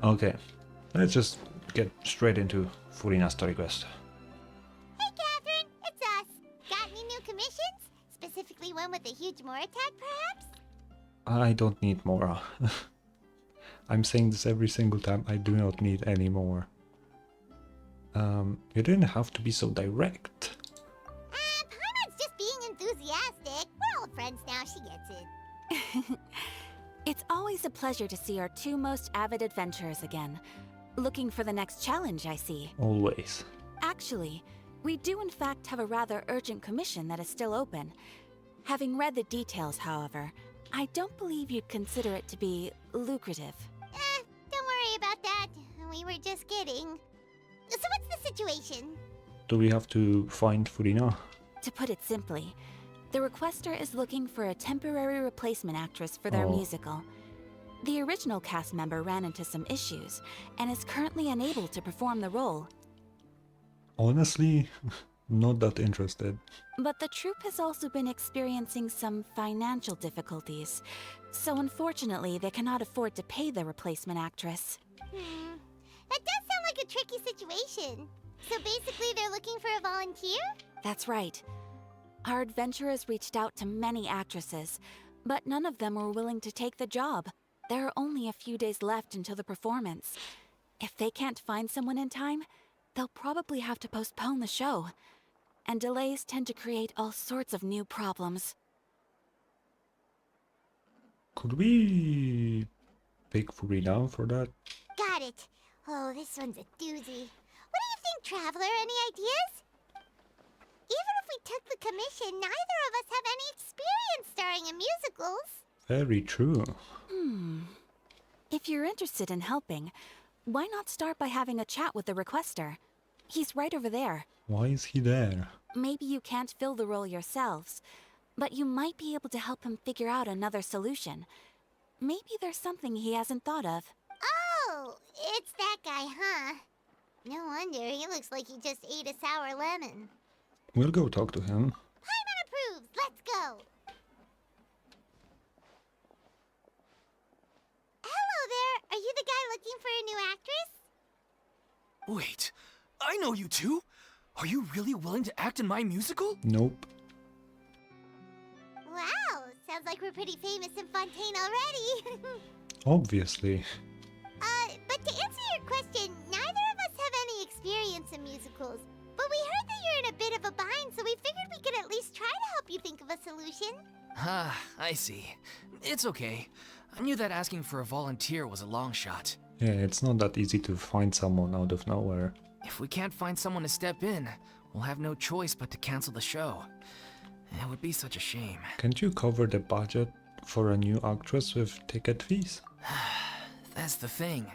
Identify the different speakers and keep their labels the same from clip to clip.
Speaker 1: Okay, let's just get straight into Furina's story quest.
Speaker 2: Hey, Catherine, it's us. Got any new commissions? Specifically one with a huge more attack, perhaps?
Speaker 1: I don't need more. I'm saying this every single time. I do not need any more. You didn't have to be so direct.
Speaker 2: Paimon's just being enthusiastic. We're old friends now, she gets it.
Speaker 3: It's always a pleasure to see our two most avid adventurers again. Looking for the next challenge, I see.
Speaker 1: Always.
Speaker 3: Actually, we do in fact have a rather urgent commission that is still open. Having read the details, however, I don't believe you'd consider it to be lucrative.
Speaker 2: Don't worry about that. We were just kidding. So what's the situation?
Speaker 1: Do we have to find Furina?
Speaker 3: To put it simply, the requester is looking for a temporary replacement actress for their musical. The original cast member ran into some issues and is currently unable to perform the role.
Speaker 1: Honestly, not that interested.
Speaker 3: But the troupe has also been experiencing some financial difficulties, so unfortunately they cannot afford to pay the replacement actress.
Speaker 2: That does sound like a tricky situation. So basically they're looking for a volunteer?
Speaker 3: That's right. Our adventurers reached out to many actresses, but none of them were willing to take the job. There are only a few days left until the performance. If they can't find someone in time, they'll probably have to postpone the show. And delays tend to create all sorts of new problems.
Speaker 1: Could we pick Furina for that?
Speaker 2: Got it. Oh, this one's a doozy. What do you think, Traveler? Any ideas? Even if we took the commission, neither of us have any experience starring in musicals.
Speaker 1: Very true.
Speaker 3: If you're interested in helping, why not start by having a chat with the requester? He's right over there.
Speaker 1: Why is he there?
Speaker 3: Maybe you can't fill the role yourselves, but you might be able to help him figure out another solution. Maybe there's something he hasn't thought of.
Speaker 2: Oh, it's that guy, huh? No wonder, he looks like he just ate a sour lemon.
Speaker 1: We'll go talk to him.
Speaker 2: Paimon approves, let's go! Hello there, are you the guy looking for a new actress?
Speaker 4: Wait, I know you two! Are you really willing to act in my musical?
Speaker 1: Nope.
Speaker 2: Wow, sounds like we're pretty famous in Fontaine already.
Speaker 1: Obviously.
Speaker 2: But to answer your question, neither of us have any experience in musicals. But we heard that you're in a bit of a bind, so we figured we could at least try to help you think of a solution.
Speaker 4: Ah, I see. It's okay. I knew that asking for a volunteer was a long shot.
Speaker 1: Yeah, it's not that easy to find someone out of nowhere.
Speaker 4: If we can't find someone to step in, we'll have no choice but to cancel the show. It would be such a shame.
Speaker 1: Can't you cover the budget for a new actress with ticket fees?
Speaker 4: That's the thing.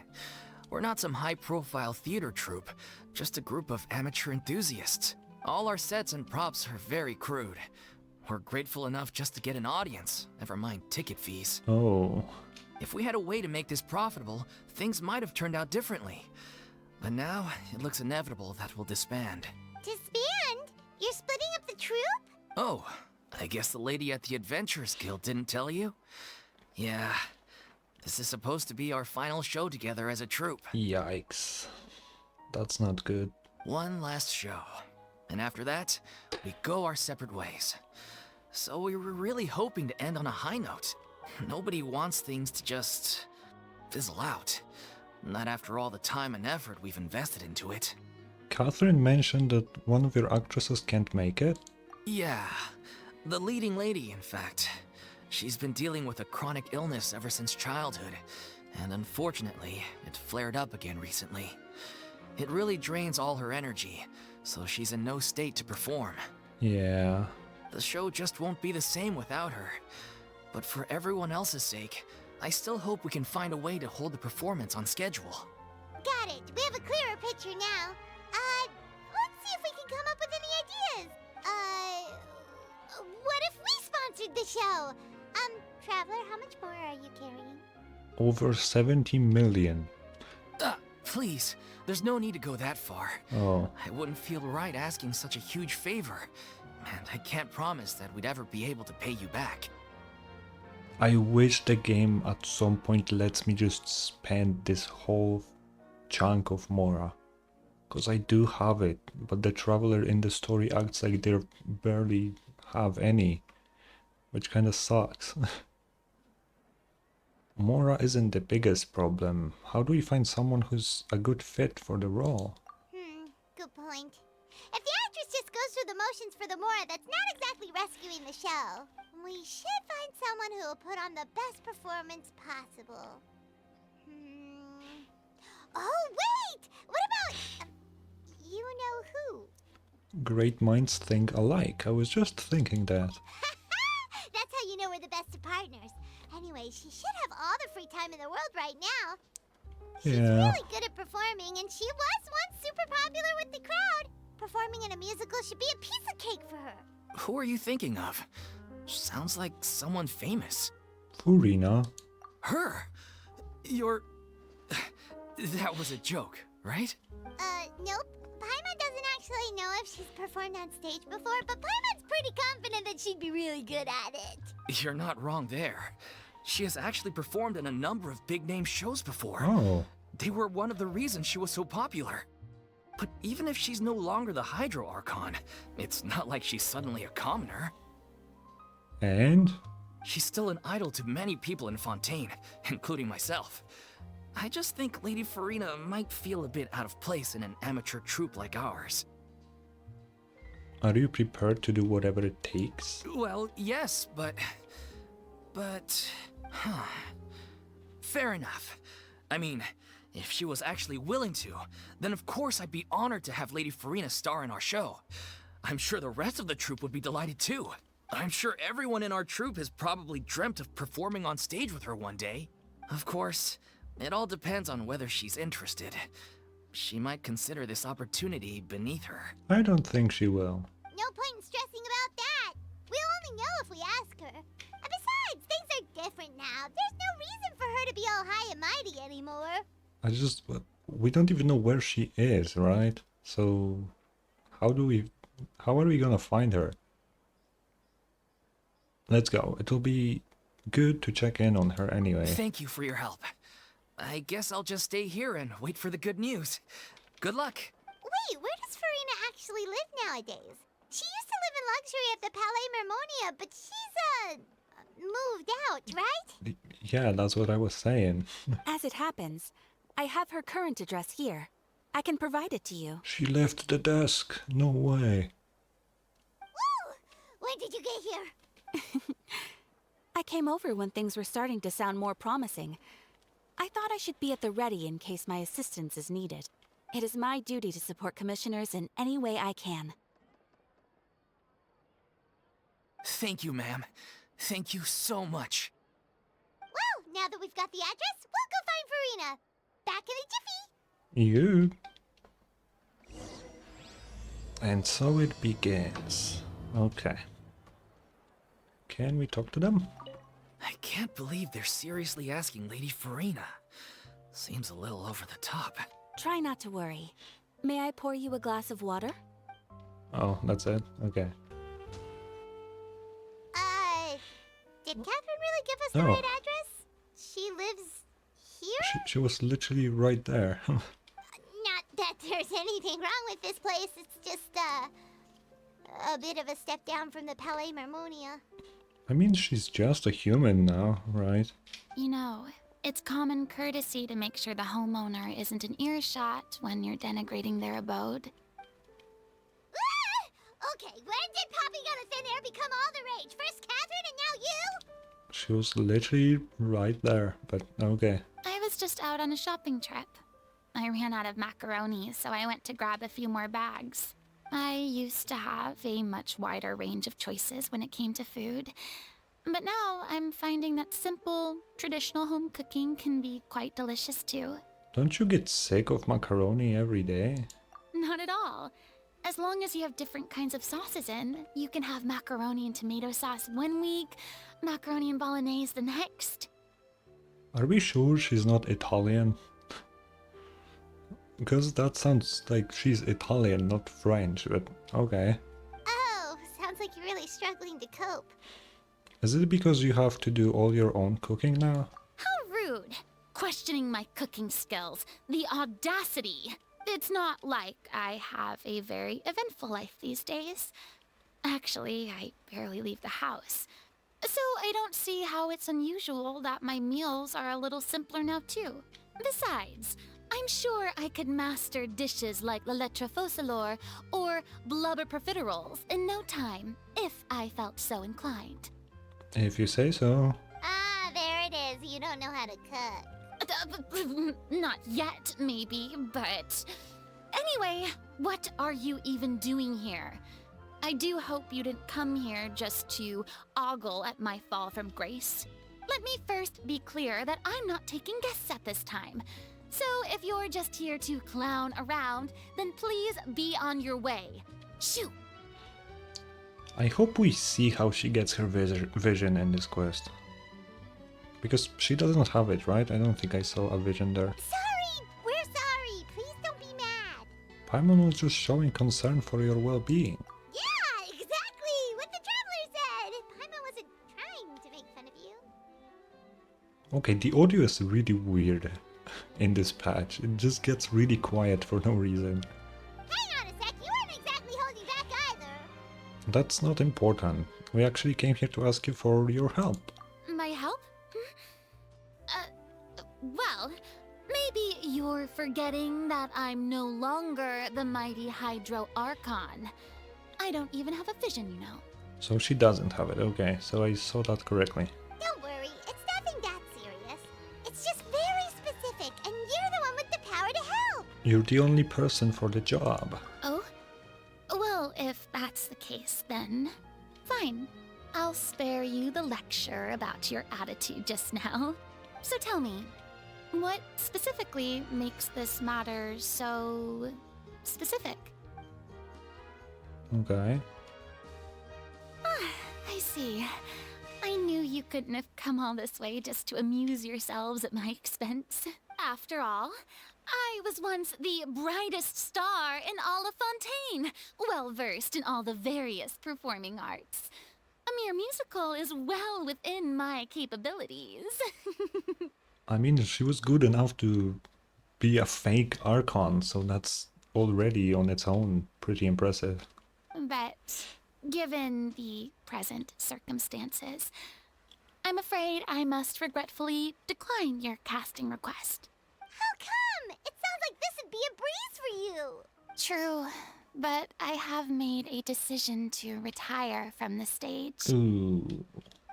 Speaker 4: We're not some high-profile theater troupe, just a group of amateur enthusiasts. All our sets and props are very crude. We're grateful enough just to get an audience, never mind ticket fees.
Speaker 1: Oh.
Speaker 4: If we had a way to make this profitable, things might have turned out differently. But now, it looks inevitable that we'll disband.
Speaker 2: Disband? You're splitting up the troupe?
Speaker 4: Oh, I guess the lady at the Adventurers Guild didn't tell you? Yeah, this is supposed to be our final show together as a troupe.
Speaker 1: Yikes. That's not good.
Speaker 4: One last show. And after that, we go our separate ways. So we were really hoping to end on a high note. Nobody wants things to just fizzle out. Not after all the time and effort we've invested into it.
Speaker 1: Catherine mentioned that one of your actresses can't make it?
Speaker 4: Yeah, the leading lady, in fact. She's been dealing with a chronic illness ever since childhood, and unfortunately, it flared up again recently. It really drains all her energy, so she's in no state to perform.
Speaker 1: Yeah.
Speaker 4: The show just won't be the same without her. But for everyone else's sake, I still hope we can find a way to hold the performance on schedule.
Speaker 2: Got it. We have a clearer picture now. Let's see if we can come up with any ideas. What if we sponsored the show? Traveler, how much more are you carrying?
Speaker 1: Over 70 million.
Speaker 4: Please, there's no need to go that far.
Speaker 1: Oh.
Speaker 4: I wouldn't feel right asking such a huge favor. And I can't promise that we'd ever be able to pay you back.
Speaker 1: I wish the game at some point lets me just spend this whole chunk of Mora. Because I do have it, but the traveler in the story acts like they barely have any, which kinda sucks. Mora isn't the biggest problem. How do we find someone who's a good fit for the role?
Speaker 2: Good point. If the actress just goes through the motions for the Mora, that's not exactly rescuing the show. We should find someone who will put on the best performance possible. Oh, wait! What about... you know who?
Speaker 1: Great minds think alike. I was just thinking that.
Speaker 2: That's how you know we're the best of partners. Anyway, she should have all the free time in the world right now. She's really good at performing, and she was once super popular with the crowd. Performing in a musical should be a piece of cake for her.
Speaker 4: Who are you thinking of? Sounds like someone famous.
Speaker 1: Furina.
Speaker 4: Her? You're... That was a joke, right?
Speaker 2: Nope. Paimon doesn't actually know if she's performed on stage before, but Paimon's pretty confident that she'd be really good at it.
Speaker 4: You're not wrong there. She has actually performed in a number of big-name shows before.
Speaker 1: Oh.
Speaker 4: They were one of the reasons she was so popular. But even if she's no longer the Hydro Archon, it's not like she's suddenly a commoner.
Speaker 1: And?
Speaker 4: She's still an idol to many people in Fontaine, including myself. I just think Lady Furina might feel a bit out of place in an amateur troupe like ours.
Speaker 1: Are you prepared to do whatever it takes?
Speaker 4: Well, yes, but... Fair enough. I mean, if she was actually willing to, then of course I'd be honored to have Lady Furina star in our show. I'm sure the rest of the troupe would be delighted too. I'm sure everyone in our troupe has probably dreamt of performing on stage with her one day. Of course, it all depends on whether she's interested. She might consider this opportunity beneath her.
Speaker 1: I don't think she will.
Speaker 2: No point in stressing about that. We'll only know if we ask her. And besides, things are different now. There's no reason for her to be all high and mighty anymore.
Speaker 1: We don't even know where she is, right? So, how are we gonna find her? Let's go. It'll be good to check in on her anyway.
Speaker 4: Thank you for your help. I guess I'll just stay here and wait for the good news. Good luck.
Speaker 2: Wait, where does Furina actually live nowadays? She used to live in luxury at the Palais Mermonia, but she's, moved out, right?
Speaker 1: Yeah, that's what I was saying.
Speaker 3: As it happens, I have her current address here. I can provide it to you.
Speaker 1: She left the desk. No way.
Speaker 2: Woo! When did you get here?
Speaker 3: I came over when things were starting to sound more promising. I thought I should be at the ready in case my assistance is needed. It is my duty to support commissioners in any way I can.
Speaker 4: Thank you, ma'am. Thank you so much.
Speaker 2: Well, now that we've got the address, we'll go find Furina. Back in a jiffy.
Speaker 1: You. And so it begins. Okay. Can we talk to them?
Speaker 4: I can't believe they're seriously asking Lady Furina. Seems a little over the top.
Speaker 3: Try not to worry. May I pour you a glass of water?
Speaker 1: Oh, that's it? Okay.
Speaker 2: Did Catherine really give us the
Speaker 1: Oh.
Speaker 2: right address? She lives here?
Speaker 1: She was literally right there.
Speaker 2: Not that there's anything wrong with this place. It's just, a bit of a step down from the Palais Mermonia.
Speaker 1: I mean, she's just a human now, right?
Speaker 5: You know, it's common courtesy to make sure the homeowner isn't in earshot when you're denigrating their abode.
Speaker 2: Okay, when did Poppy Got a Thin Air become all the rage? First Catherine and now you?
Speaker 1: She was literally right there, but okay.
Speaker 5: I was just out on a shopping trip. I ran out of macaroni, so I went to grab a few more bags. I used to have a much wider range of choices when it came to food. But now I'm finding that simple, traditional home cooking can be quite delicious too.
Speaker 1: Don't you get sick of macaroni every day?
Speaker 5: Not at all. As long as you have different kinds of sauces in, you can have macaroni and tomato sauce one week, macaroni and bolognese the next.
Speaker 1: Are we sure she's not Italian? Because that sounds like she's Italian, not French, but okay.
Speaker 2: Oh, sounds like you're really struggling to cope.
Speaker 1: Is it because you have to do all your own cooking now?
Speaker 5: How rude! Questioning my cooking skills. The audacity! It's not like I have a very eventful life these days. Actually, I barely leave the house. So I don't see how it's unusual that my meals are a little simpler now, too. Besides, I'm sure I could master dishes like la lettre focilor or blubber profiteroles in no time, if I felt so inclined.
Speaker 1: If you say so.
Speaker 2: Ah, there it is. You don't know how to cook.
Speaker 5: Not yet, maybe, but... Anyway, what are you even doing here? I do hope you didn't come here just to ogle at my fall from grace. Let me first be clear that I'm not taking guests at this time. So if you're just here to clown around, then please be on your way. Shoo!
Speaker 1: I hope we see how she gets her vision in this quest. Because she doesn't have it, right? I don't think I saw a vision there.
Speaker 2: Sorry! We're sorry! Please don't be mad!
Speaker 1: Paimon was just showing concern for your well-being.
Speaker 2: Yeah, exactly! What the Traveler said! Paimon wasn't trying to make fun of you.
Speaker 1: Okay, the audio is really weird in this patch. It just gets really quiet for no reason.
Speaker 2: Hang on a sec, you weren't exactly holding back either.
Speaker 1: That's not important. We actually came here to ask you for your help.
Speaker 5: My help? Well, maybe you're forgetting that I'm no longer the mighty Hydro Archon. I don't even have a vision, you know.
Speaker 1: So she doesn't have it, okay, so I saw that correctly.
Speaker 2: Don't worry, it's nothing that serious. It's just very specific, and you're the one with the power to help.
Speaker 1: You're the only person for the job.
Speaker 5: Oh? Well, if that's the case, then fine. I'll spare you the lecture about your attitude just now. So tell me, what specifically makes this matter so specific?
Speaker 1: Okay.
Speaker 5: I see. I knew you couldn't have come all this way just to amuse yourselves at my expense. After all, I was once the brightest star in all of Fontaine, well versed in all the various performing arts. A mere musical is well within my capabilities.
Speaker 1: I mean, she was good enough to be a fake Archon, so that's already on its own pretty impressive.
Speaker 5: But given the present circumstances, I'm afraid I must regretfully decline your casting request.
Speaker 2: How come? It sounds like this would be a breeze for you.
Speaker 5: True, but I have made a decision to retire from the stage.
Speaker 1: Ooh.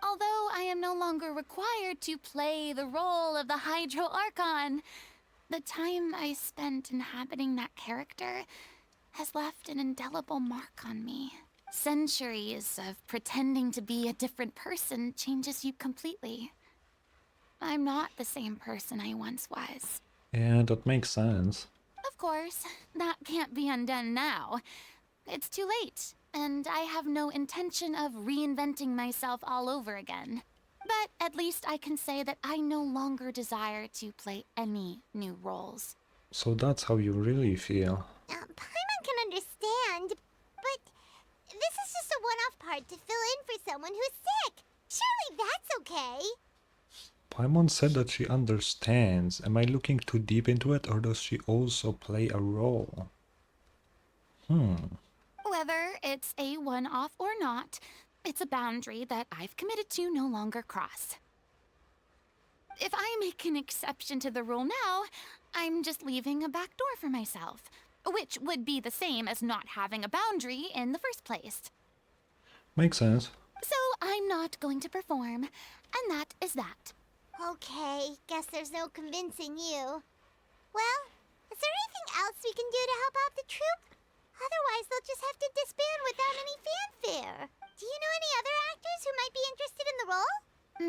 Speaker 5: Although I am no longer required to play the role of the Hydro Archon, the time I spent inhabiting that character has left an indelible mark on me. Centuries of pretending to be a different person changes you completely. I'm not the same person I once was.
Speaker 1: Yeah, that makes sense.
Speaker 5: Of course, that can't be undone now. It's too late, and I have no intention of reinventing myself all over again. But at least I can say that I no longer desire to play any new roles.
Speaker 1: So that's how you really feel.
Speaker 2: Paimon can understand, but this is just a one-off part to fill in for someone who's sick. Surely that's okay.
Speaker 1: Paimon said that she understands. Am I looking too deep into it, or does she also play a role?
Speaker 5: Whether it's a one-off or not, it's a boundary that I've committed to no longer cross. If I make an exception to the rule now, I'm just leaving a back door for myself, which would be the same as not having a boundary in the first place.
Speaker 1: Makes sense.
Speaker 5: So I'm not going to perform, and that is that.
Speaker 2: Okay, guess there's no convincing you. Well, is there anything else we can do to help out the troupe? Otherwise, they'll just have to disband without any fanfare. Do you know any other actors who might be interested in the role?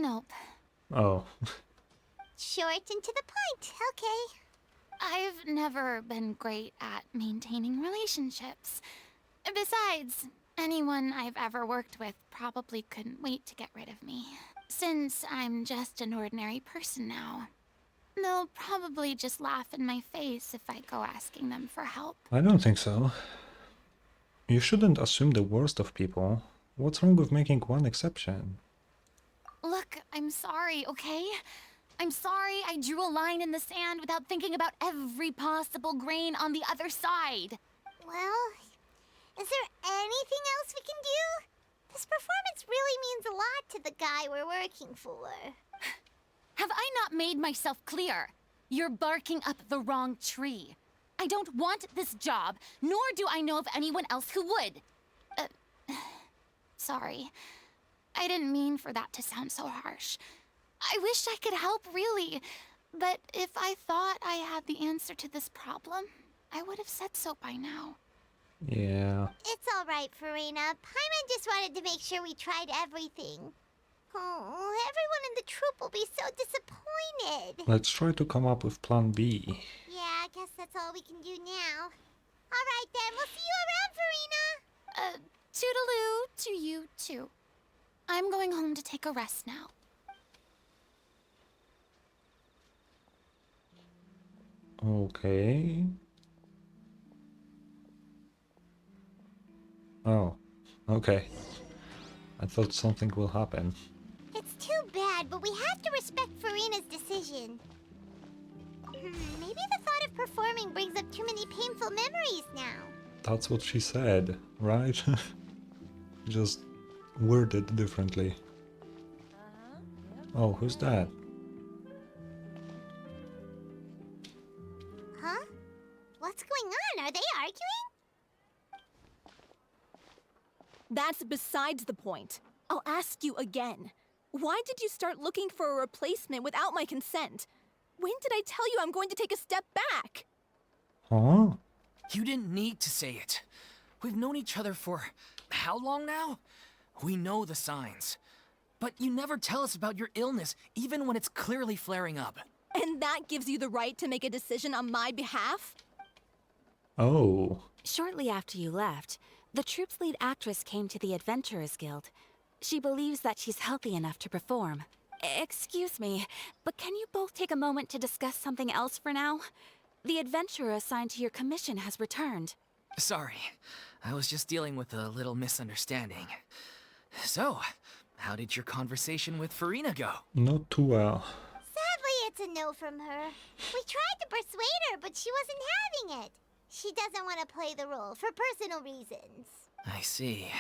Speaker 5: Nope.
Speaker 1: Oh.
Speaker 2: Short and to the point, okay.
Speaker 5: I've never been great at maintaining relationships. Besides, anyone I've ever worked with probably couldn't wait to get rid of me. Since I'm just an ordinary person now, they'll probably just laugh in my face if I go asking them for help.
Speaker 1: I don't think so. You shouldn't assume the worst of people. What's wrong with making one exception?
Speaker 5: Look, I'm sorry, okay? I'm sorry I drew a line in the sand without thinking about every possible grain on the other side.
Speaker 2: Well, is there anything else we can do? This performance really means a lot to the guy we're working for.
Speaker 5: Have I not made myself clear? You're barking up the wrong tree. I don't want this job, nor do I know of anyone else who would. Sorry. I didn't mean for that to sound so harsh. I wish I could help, really. But if I thought I had the answer to this problem, I would have said so by now.
Speaker 1: Yeah.
Speaker 2: It's all right, Furina. Paimon just wanted to make sure we tried everything. Oh, everyone in the troupe will be so disappointed.
Speaker 1: Let's try to come up with plan B.
Speaker 2: Yeah, I guess that's all we can do now. All right then, we'll see you around, Furina.
Speaker 5: Toodaloo to you too. I'm going home to take a rest now.
Speaker 1: Okay. Oh, okay. I thought something will happen.
Speaker 2: It's too bad, but we have to respect Furina's decision. Maybe the thought of performing brings up too many painful memories now.
Speaker 1: That's what she said, right? Just worded differently. Oh, who's that?
Speaker 2: Huh? What's going on? Are they arguing?
Speaker 6: That's besides the point. I'll ask you again. Why did you start looking for a replacement without my consent? When did I tell you I'm going to take a step back?
Speaker 1: Huh?
Speaker 4: You didn't need to say it. We've known each other for how long now? We know the signs. But you never tell us about your illness, even when it's clearly flaring up.
Speaker 6: And that gives you the right to make a decision on my behalf?
Speaker 1: Oh.
Speaker 3: Shortly after you left, the troupe's lead actress came to the Adventurers Guild. She believes that she's healthy enough to perform. Excuse me, but can you both take a moment to discuss something else for now? The adventurer assigned to your commission has returned.
Speaker 4: Sorry, I was just dealing with a little misunderstanding. So, how did your conversation with Furina go?
Speaker 1: Not too well.
Speaker 2: Sadly, it's a no from her. We tried to persuade her, but she wasn't having it. She doesn't want to play the role for personal reasons.
Speaker 4: I see.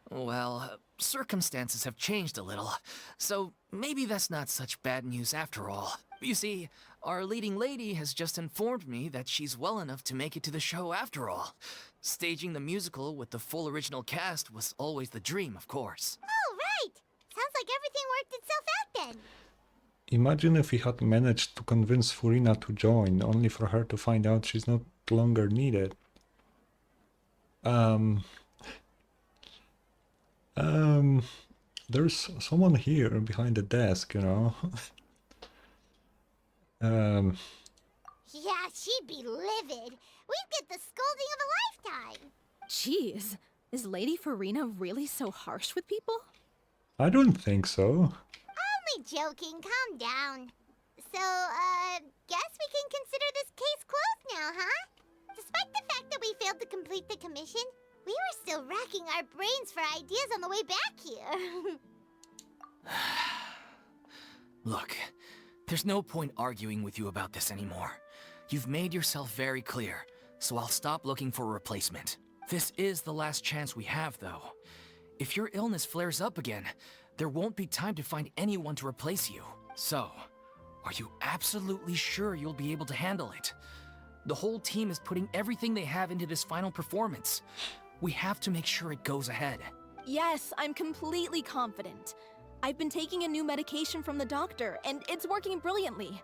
Speaker 4: Well, circumstances have changed a little, so maybe that's not such bad news after all. You see, our leading lady has just informed me that she's well enough to make it to the show after all. Staging the musical with the full original cast was always the dream, of course.
Speaker 2: Oh, right! Sounds like everything worked itself out then.
Speaker 1: Imagine if he had managed to convince Furina to join, only for her to find out she's not longer needed. There's someone here behind the desk, you know.
Speaker 2: Yeah, she'd be livid. We'd get the scolding of a lifetime.
Speaker 6: Jeez, is Lady Furina really so harsh with people?
Speaker 1: I don't think so.
Speaker 2: Only joking, calm down. So, guess we can consider this case closed now, huh? Despite the fact that we failed to complete the commission, we were still racking our brains for ideas on the way back here.
Speaker 4: Look, there's no point arguing with you about this anymore. You've made yourself very clear, so I'll stop looking for a replacement. This is the last chance we have, though. If your illness flares up again, there won't be time to find anyone to replace you. So, are you absolutely sure you'll be able to handle it? The whole team is putting everything they have into this final performance. We have to make sure it goes ahead.
Speaker 6: Yes, I'm completely confident. I've been taking a new medication from the doctor, and it's working brilliantly.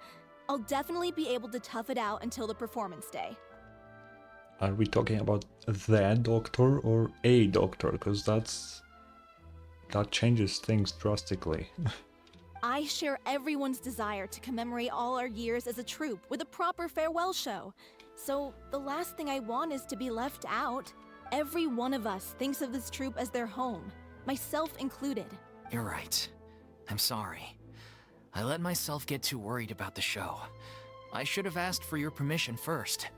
Speaker 6: I'll definitely be able to tough it out until the performance day.
Speaker 1: Are we talking about the doctor or a doctor? Because that changes things drastically.
Speaker 6: I share everyone's desire to commemorate all our years as a troupe with a proper farewell show. So the last thing I want is to be left out. Every one of us thinks of this troupe as their home, myself included.
Speaker 4: You're right. I'm sorry. I let myself get too worried about the show. I should have asked for your permission first.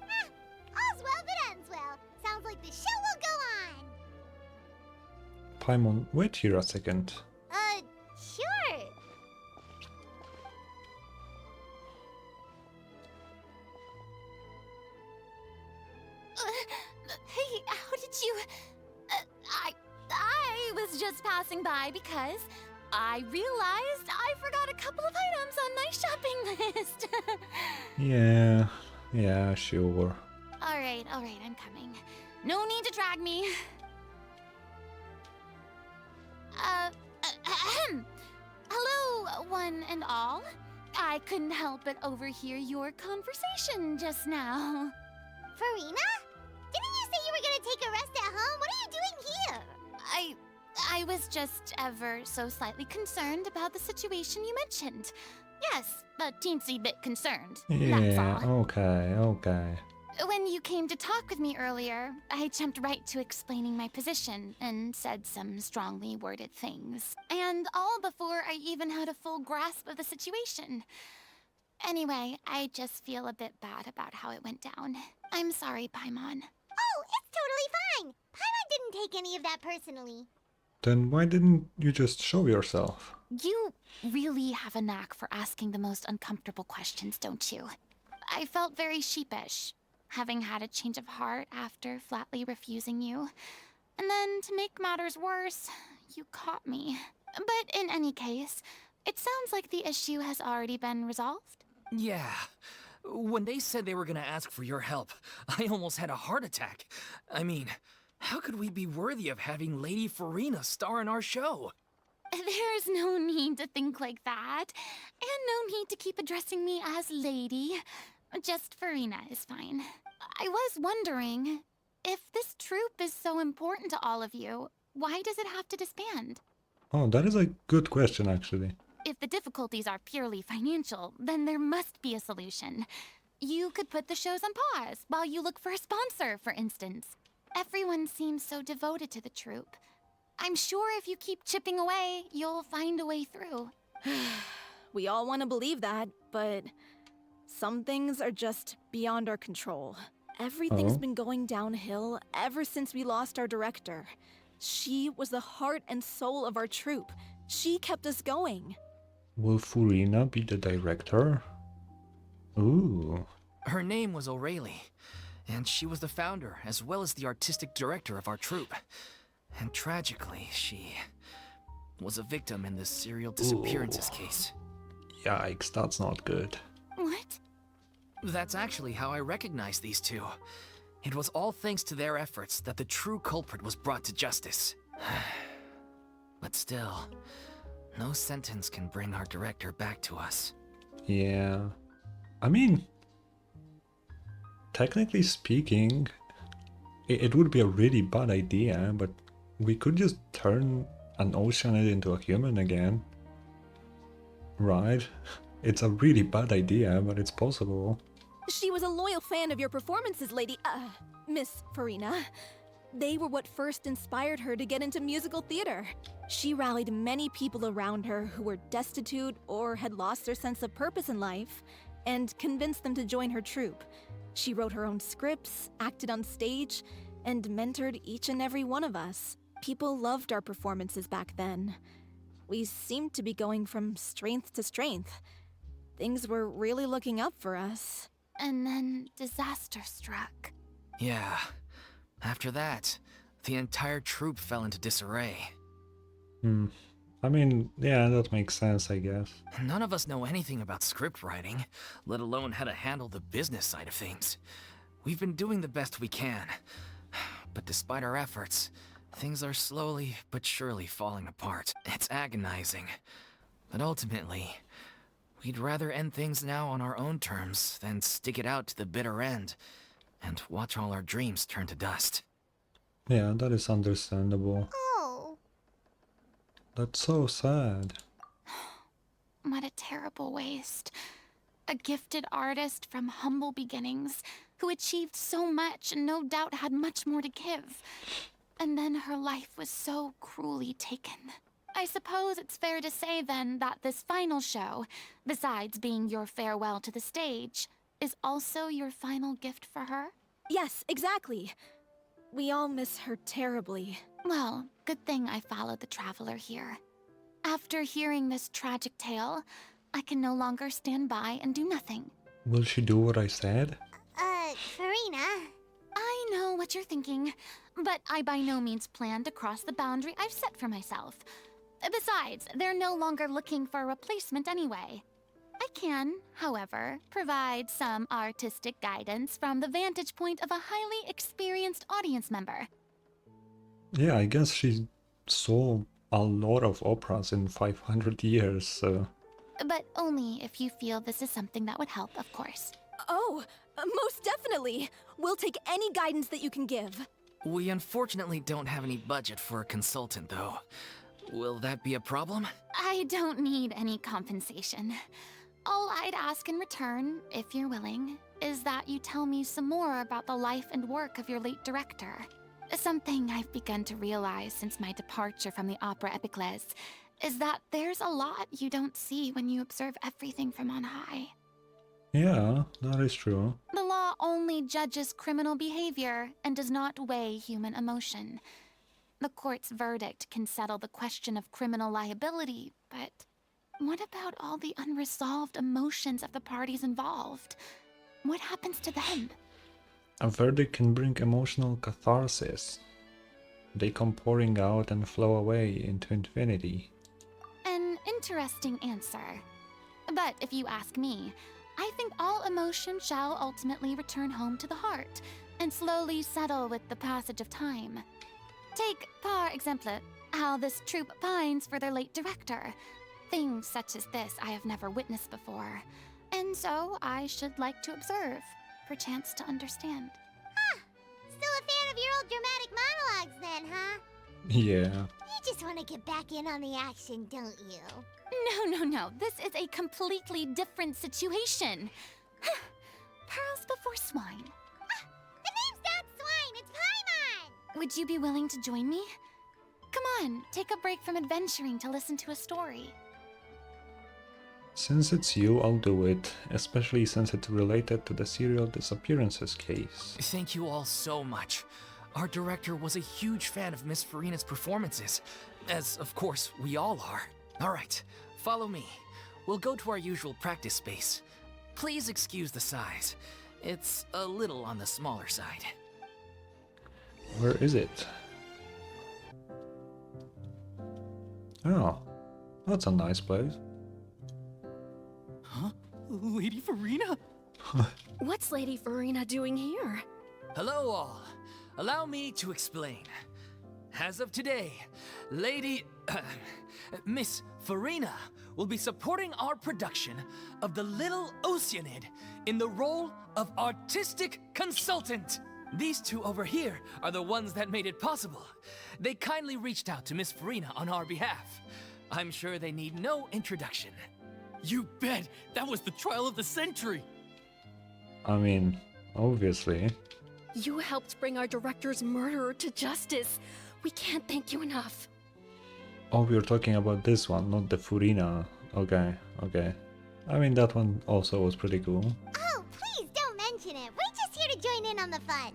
Speaker 2: All's well that ends well. Sounds like the show will go on.
Speaker 1: Paimon, wait here a second.
Speaker 5: Hey, how did you... I was just passing by because I realized I forgot a couple of items on my shopping list.
Speaker 1: Yeah, sure.
Speaker 5: Alright, I'm coming. No need to drag me. Ahem. Hello, one and all. I couldn't help but overhear your conversation just now.
Speaker 2: Furina? Didn't you say you were gonna take a rest at home? What are you doing here?
Speaker 5: I was just ever so slightly concerned about the situation you mentioned. Yes, a teensy bit concerned. That's
Speaker 1: Yeah,
Speaker 5: all.
Speaker 1: okay.
Speaker 5: When you came to talk with me earlier, I jumped right to explaining my position and said some strongly worded things. And all before I even had a full grasp of the situation. Anyway, I just feel a bit bad about how it went down. I'm sorry, Paimon.
Speaker 2: Oh, it's totally fine. Paimon didn't take any of that personally.
Speaker 1: Then why didn't you just show yourself?
Speaker 5: You really have a knack for asking the most uncomfortable questions, don't you? I felt very sheepish, having had a change of heart after flatly refusing you. And then, to make matters worse, you caught me. But in any case, it sounds like the issue has already been resolved.
Speaker 4: Yeah. When they said they were gonna ask for your help, I almost had a heart attack. I mean, how could we be worthy of having Lady Furina star in our show?
Speaker 5: There's no need to think like that. And no need to keep addressing me as lady. Just Furina is fine. I was wondering, if this troupe is so important to all of you, why does it have to disband?
Speaker 1: Oh, that is a good question, actually.
Speaker 5: If the difficulties are purely financial, then there must be a solution. You could put the shows on pause while you look for a sponsor, for instance. Everyone seems so devoted to the troupe. I'm sure if you keep chipping away, you'll find a way through.
Speaker 6: We all want to believe that, but some things are just beyond our control. Everything's
Speaker 1: Oh.
Speaker 6: been going downhill ever since we lost our director. She was the heart and soul of our troupe. She kept us going.
Speaker 1: Will Furina be the director? Ooh.
Speaker 4: Her name was O'Reilly, and she was the founder as well as the artistic director of our troupe. And tragically, she was a victim in this serial disappearances case.
Speaker 1: Yikes, that's not good.
Speaker 5: What?
Speaker 4: That's actually how I recognized these two. It was all thanks to their efforts that the true culprit was brought to justice. But still, no sentence can bring our director back to us.
Speaker 1: Yeah. I mean, technically speaking, it would be a really bad idea, but we could just turn an oceanid into a human again. Right? It's a really bad idea, but it's possible.
Speaker 6: She was a loyal fan of your performances, Miss Furina. They were what first inspired her to get into musical theater. She rallied many people around her who were destitute or had lost their sense of purpose in life, and convinced them to join her troupe. She wrote her own scripts, acted on stage, and mentored each and every one of us. People loved our performances back then. We seemed to be going from strength to strength. Things were really looking up for us.
Speaker 5: And then disaster struck.
Speaker 4: Yeah. After that, the entire troupe fell into disarray.
Speaker 1: I mean, yeah, that makes sense, I guess.
Speaker 4: None of us know anything about script writing, let alone how to handle the business side of things. We've been doing the best we can. But despite our efforts, things are slowly but surely falling apart. It's agonizing. But ultimately, we'd rather end things now on our own terms than stick it out to the bitter end and watch all our dreams turn to dust.
Speaker 1: Yeah, that is understandable.
Speaker 2: Oh.
Speaker 1: That's so sad.
Speaker 5: What a terrible waste. A gifted artist from humble beginnings who achieved so much and no doubt had much more to give. And then her life was so cruelly taken. I suppose it's fair to say then that this final show, besides being your farewell to the stage, is also your final gift for her?
Speaker 6: Yes, exactly. We all miss her terribly.
Speaker 5: Well, good thing I followed the traveler here. After hearing this tragic tale, I can no longer stand by and do nothing.
Speaker 1: Will she do what I said?
Speaker 2: Furina.
Speaker 5: I what you're thinking, but I by no means plan to cross the boundary I've set for myself. Besides, they're no longer looking for a replacement anyway. I can, however, provide some artistic guidance from the vantage point of a highly experienced audience member.
Speaker 1: Yeah, I guess she saw a lot of operas in 500 years, so...
Speaker 5: But only if you feel this is something that would help, of course.
Speaker 6: Oh, most definitely! We'll take any guidance that you can give.
Speaker 4: We unfortunately don't have any budget for a consultant, though. Will that be a problem?
Speaker 5: I don't need any compensation. All I'd ask in return, if you're willing, is that you tell me some more about the life and work of your late director. Something I've begun to realize since my departure from the Opera Epiclese is that there's a lot you don't see when you observe everything from on high.
Speaker 1: Yeah, that is true.
Speaker 5: The law only judges criminal behavior and does not weigh human emotion. The court's verdict can settle the question of criminal liability, but what about all the unresolved emotions of the parties involved? What happens to them?
Speaker 1: A verdict can bring emotional catharsis. They come pouring out and flow away into infinity.
Speaker 5: An interesting answer. But if you ask me, I think all emotion shall ultimately return home to the heart and slowly settle with the passage of time. Take, par exemple, how this troupe pines for their late director. Things such as this I have never witnessed before, and so I should like to observe, perchance to understand.
Speaker 2: Still a fan of your old dramatic monologues then, huh?
Speaker 1: Yeah.
Speaker 2: You just want to get back in on the action, don't you?
Speaker 5: No. This is a completely different situation. Pearls before swine.
Speaker 2: The name's not Swine, it's Paimon!
Speaker 5: Would you be willing to join me? Come on, take a break from adventuring to listen to a story.
Speaker 1: Since it's you, I'll do it, especially since it's related to the serial disappearances case.
Speaker 4: Thank you all so much. Our director was a huge fan of Miss Furina's performances, as of course we all are. All right, follow me. We'll go to our usual practice space. Please excuse the size. It's a little on the smaller side.
Speaker 1: Where is it? Oh, that's a nice place.
Speaker 4: Huh? Lady Furina?
Speaker 6: What's Lady Furina doing here?
Speaker 4: Hello all. Allow me to explain. As of today, Miss Furina will be supporting our production of The Little Oceanid in the role of artistic consultant. These two over here are the ones that made it possible. They kindly reached out to Miss Furina on our behalf. I'm sure they need no introduction. You bet! That was the trial of the century!
Speaker 1: I mean, obviously.
Speaker 6: You helped bring our director's murderer to justice. We can't thank you enough.
Speaker 1: Oh, we're talking about this one, not the Furina. Okay. I mean, that one also was pretty cool.
Speaker 2: Oh, please don't mention it. We're just here to join in on the fun.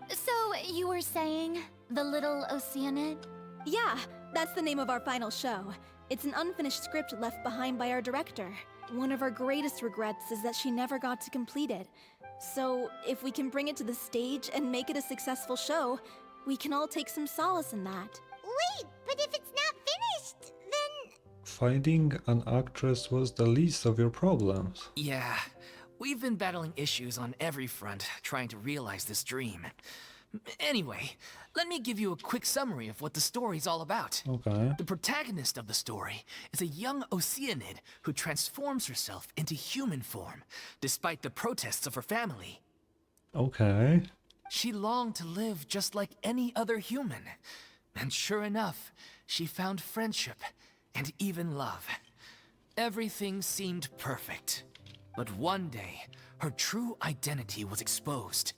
Speaker 5: So, you were saying, The Little Oceanid?
Speaker 6: Yeah, that's the name of our final show. It's an unfinished script left behind by our director. One of our greatest regrets is that she never got to complete it. So, if we can bring it to the stage and make it a successful show, we can all take some solace in that.
Speaker 2: Wait, but if it's not finished, then...
Speaker 1: Finding an actress was the least of your problems.
Speaker 4: Yeah, we've been battling issues on every front trying to realize this dream. Anyway, let me give you a quick summary of what the story's all about.
Speaker 1: Okay.
Speaker 4: The protagonist of the story is a young Oceanid who transforms herself into human form, despite the protests of her family.
Speaker 1: Okay.
Speaker 4: She longed to live just like any other human. And sure enough, she found friendship and even love. Everything seemed perfect. But one day, her true identity was exposed,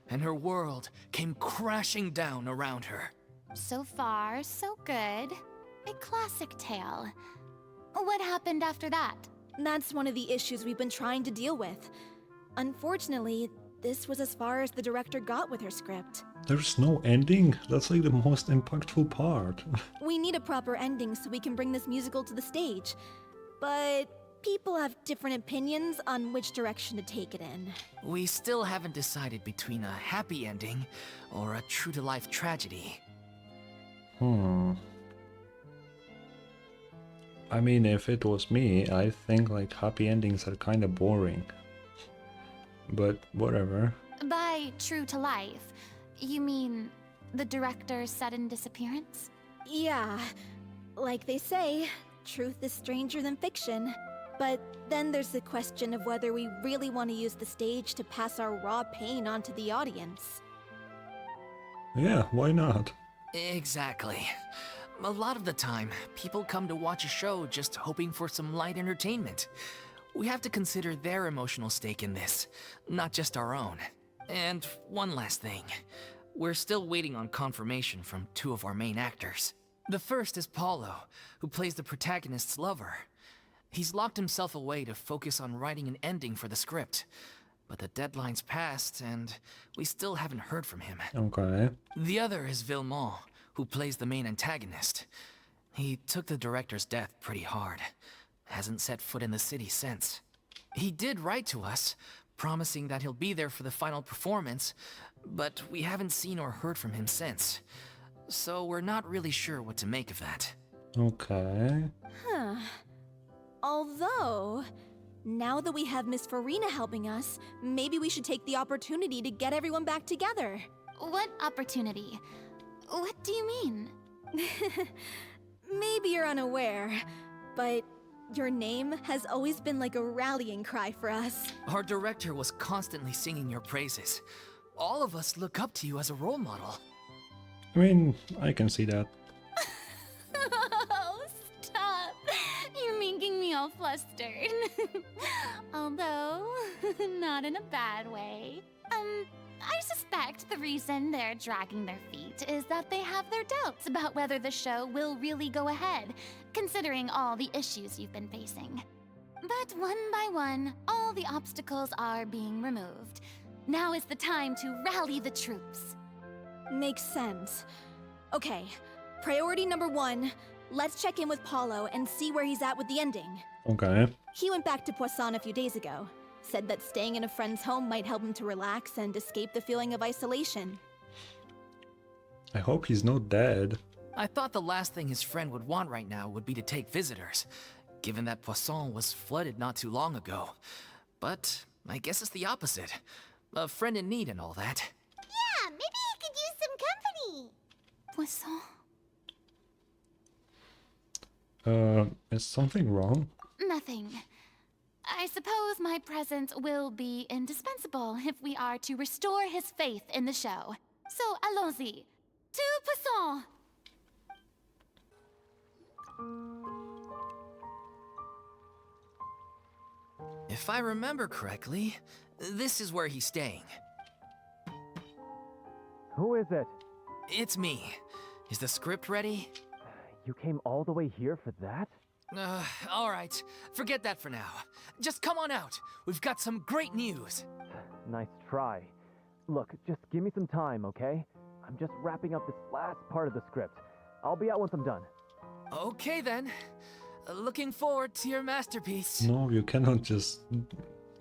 Speaker 4: and her world came crashing down around her.
Speaker 5: So far, so good. A classic tale. What happened after that?
Speaker 6: That's one of the issues we've been trying to deal with. Unfortunately, this was as far as the director got with her script.
Speaker 1: There's no ending? That's like the most impactful part.
Speaker 6: We need a proper ending so we can bring this musical to the stage. But people have different opinions on which direction to take it in.
Speaker 4: We still haven't decided between a happy ending or a true-to-life tragedy.
Speaker 1: I mean, if it was me, I think like happy endings are kind of boring. But whatever.
Speaker 5: By true to life, you mean the director's sudden disappearance?
Speaker 6: Yeah, like they say, truth is stranger than fiction. But then there's the question of whether we really want to use the stage to pass our raw pain onto the audience.
Speaker 1: Yeah, why not?
Speaker 4: Exactly. A lot of the time, people come to watch a show just hoping for some light entertainment. We have to consider their emotional stake in this, not just our own. And one last thing. We're still waiting on confirmation from two of our main actors. The first is Paulo, who plays the protagonist's lover. He's locked himself away to focus on writing an ending for the script. But the deadline's passed, and we still haven't heard from him.
Speaker 1: Okay.
Speaker 4: The other is Villemont, who plays the main antagonist. He took the director's death pretty hard. Hasn't set foot in the city since. He did write to us, promising that he'll be there for the final performance, but we haven't seen or heard from him since. So we're not really sure what to make of that.
Speaker 1: Okay.
Speaker 6: Huh. Although, now that we have Miss Furina helping us, maybe we should take the opportunity to get everyone back together.
Speaker 5: What opportunity? What do you mean?
Speaker 6: Maybe you're unaware, but your name has always been like a rallying cry for us.
Speaker 4: Our director was constantly singing your praises. All of us look up to you as a role model.
Speaker 1: I mean, I can see that.
Speaker 5: Oh, stop! You're making me all flustered. Although, not in a bad way. I suspect the reason they're dragging their feet is that they have their doubts about whether the show will really go ahead, considering all the issues you've been facing. But one by one, all the obstacles are being removed. Now is the time to rally the troops.
Speaker 6: Makes sense. Okay, priority number 1, let's check in with Paulo and see where he's at with the ending.
Speaker 1: Okay.
Speaker 6: He went back to Poisson a few days ago. Said that staying in a friend's home might help him to relax and escape the feeling of isolation.
Speaker 1: I hope he's not dead.
Speaker 4: I thought the last thing his friend would want right now would be to take visitors, given that Poisson was flooded not too long ago. But I guess it's the opposite. A friend in need and all that.
Speaker 2: Yeah, maybe he could use some company.
Speaker 5: Poisson?
Speaker 1: Is something wrong?
Speaker 5: Nothing. I suppose my presence will be indispensable if we are to restore his faith in the show. So, allons-y. To Poisson!
Speaker 4: If I remember correctly, this is where he's staying.
Speaker 7: Who is it?
Speaker 4: It's me. Is the script ready?
Speaker 7: You came all the way here for that?
Speaker 4: All right. Forget that for now. Just come on out. We've got some great news.
Speaker 7: Nice try. Look, just give me some time, okay? I'm just wrapping up this last part of the script. I'll be out once I'm done.
Speaker 4: Okay then. Looking forward to your masterpiece.
Speaker 1: No, you cannot just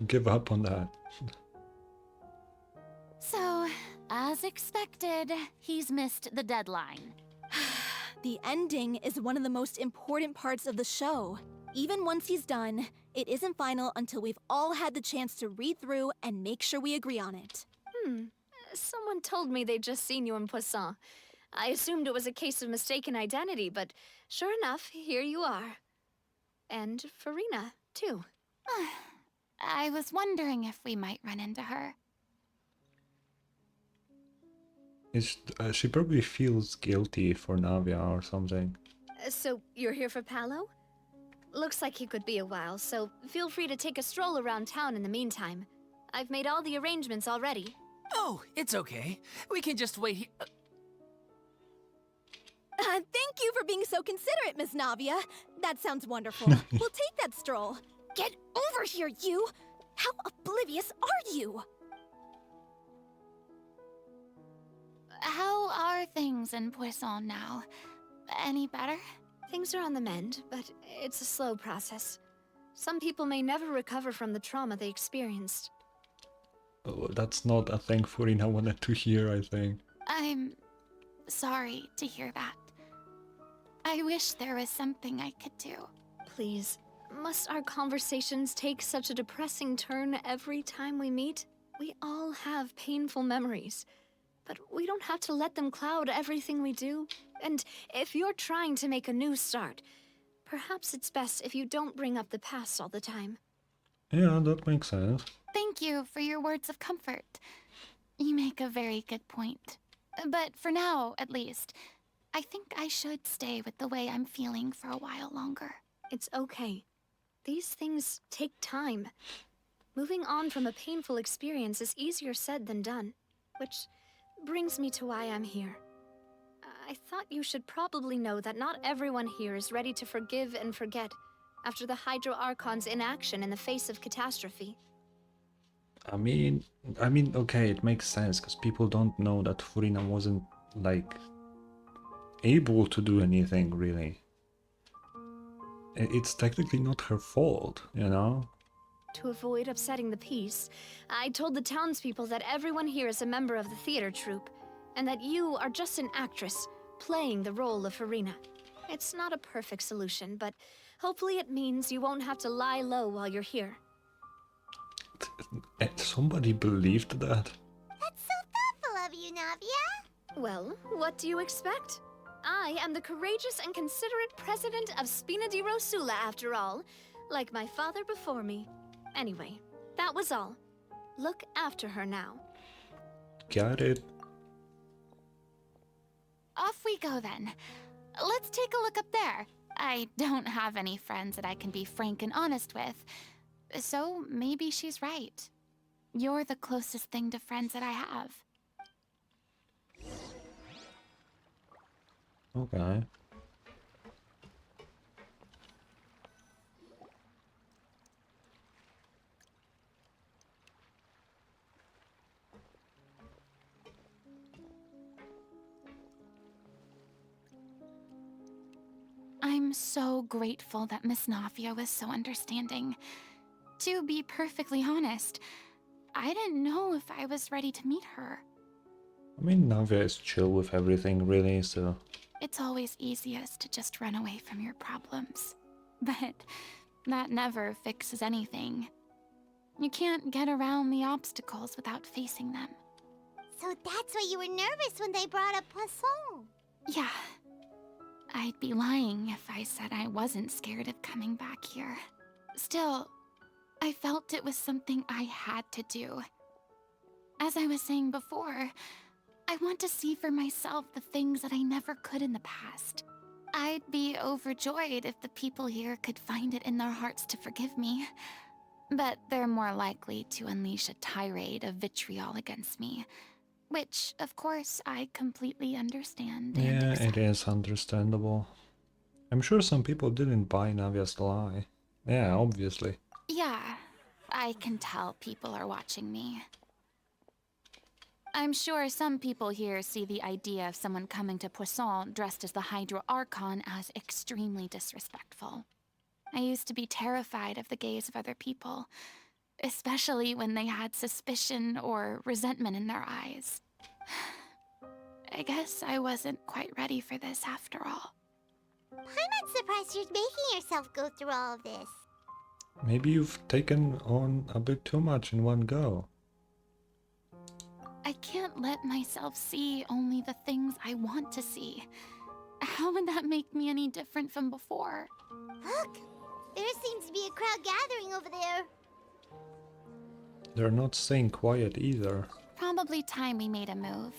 Speaker 1: give up on that.
Speaker 5: So, as expected, he's missed the deadline.
Speaker 6: The ending is one of the most important parts of the show. Even once he's done, it isn't final until we've all had the chance to read through and make sure we agree on it.
Speaker 8: Someone told me they'd just seen you in Poisson. I assumed it was a case of mistaken identity, but sure enough, here you are. And Furina, too.
Speaker 5: I was wondering if we might run into her.
Speaker 1: She probably feels guilty for Navia or something.
Speaker 8: So, you're here for Paolo? Looks like he could be a while, so feel free to take a stroll around town in the meantime. I've made all the arrangements already.
Speaker 4: Oh, it's okay. We can just wait here.
Speaker 6: Thank you for being so considerate, Miss Navia. That sounds wonderful. We'll take that stroll. Get over here, you! How oblivious are you?
Speaker 5: How are things in Poisson now? Any better?
Speaker 8: Things are on the mend, but it's a slow process. Some people may never recover from the trauma they experienced.
Speaker 1: Oh, that's not a thing Furina wanted to hear, I think.
Speaker 3: I'm sorry to hear that. I wish there was something I could do.
Speaker 8: Please, must our conversations take such a depressing turn every time we meet? We all have painful memories, but we don't have to let them cloud everything we do. And if you're trying to make a new start, perhaps it's best if you don't bring up the past all the time.
Speaker 1: Yeah, that makes sense.
Speaker 3: Thank you for your words of comfort. You make a very good point. But for now, at least, I think I should stay with the way I'm feeling for a while longer.
Speaker 8: It's okay. These things take time. Moving on from a painful experience is easier said than done, which brings me to why I'm here. I thought you should probably know that not everyone here is ready to forgive and forget after the Hydro Archon's inaction in the face of catastrophe.
Speaker 1: I mean, okay, it makes sense, because people don't know that Furina wasn't, like, able to do anything, really. It's technically not her fault, you know?
Speaker 8: To avoid upsetting the peace, I told the townspeople that everyone here is a member of the theater troupe, and that you are just an actress playing the role of Furina. It's not a perfect solution, but hopefully it means you won't have to lie low while you're here.
Speaker 1: Somebody believed that?
Speaker 2: That's so thoughtful of you, Navia.
Speaker 8: Well, what do you expect? I am the courageous and considerate president of Spina di Rosula, after all, like my father before me. Anyway, that was all. Look after her now.
Speaker 1: Got it.
Speaker 3: Off we go then. Let's take a look up there. I don't have any friends that I can be frank and honest with, so maybe she's right. You're the closest thing to friends that I have.
Speaker 1: Okay.
Speaker 3: I'm so grateful that Miss Nafia was so understanding. To be perfectly honest, I didn't know if I was ready to meet her.
Speaker 1: I mean, Navia is chill with everything, really, so...
Speaker 3: It's always easiest to just run away from your problems. But that never fixes anything. You can't get around the obstacles without facing them.
Speaker 2: So that's why you were nervous when they brought up Poisson.
Speaker 3: Yeah. I'd be lying if I said I wasn't scared of coming back here. Still, I felt it was something I had to do. As I was saying before, I want to see for myself the things that I never could in the past. I'd be overjoyed if the people here could find it in their hearts to forgive me. But they're more likely to unleash a tirade of vitriol against me. Which, of course, I completely understand. and
Speaker 1: Yeah,
Speaker 3: accept.
Speaker 1: it is understandable. I'm sure some people didn't buy Navia's lie. Yeah, obviously.
Speaker 3: Yeah, I can tell people are watching me. I'm sure some people here see the idea of someone coming to Poisson dressed as the Hydro Archon as extremely disrespectful. I used to be terrified of the gaze of other people, especially when they had suspicion or resentment in their eyes. I guess I wasn't quite ready for this after all.
Speaker 2: I'm not surprised you're making yourself go through all of this.
Speaker 1: Maybe you've taken on a bit too much in one go.
Speaker 3: I can't let myself see only the things I want to see. How would that make me any different from before?
Speaker 2: Look, there seems to be a crowd gathering over there.
Speaker 1: They're not staying quiet either.
Speaker 3: Probably time we made a move.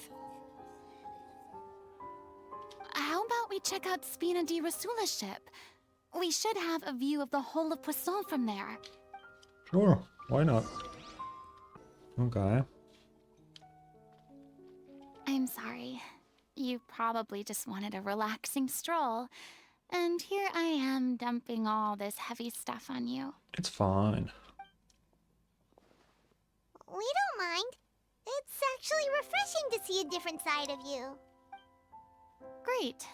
Speaker 3: How about we check out Spina di Rosula's ship? We should have a view of the whole of Poisson from there.
Speaker 1: Sure, why not? Okay.
Speaker 3: I'm sorry. You probably just wanted a relaxing stroll. And here I am dumping all this heavy stuff on you.
Speaker 1: It's fine.
Speaker 2: We don't mind. It's actually refreshing to see a different side of you.
Speaker 3: Great.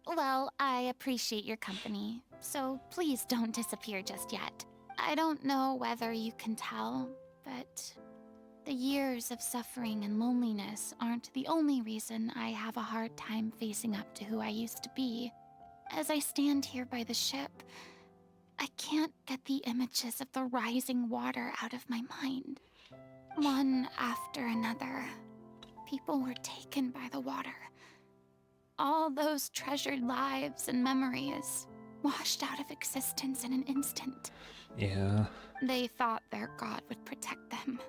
Speaker 3: Well, I appreciate your company, so please don't disappear just yet.
Speaker 5: I don't know whether you can tell, but the years of suffering and loneliness aren't the only reason I have a hard time facing up to who I used to be. As I stand here by the ship, I can't get the images of the rising water out of my mind. One after another, people were taken by the water. All those treasured lives and memories washed out of existence in an instant.
Speaker 1: Yeah.
Speaker 5: They thought their god would protect them.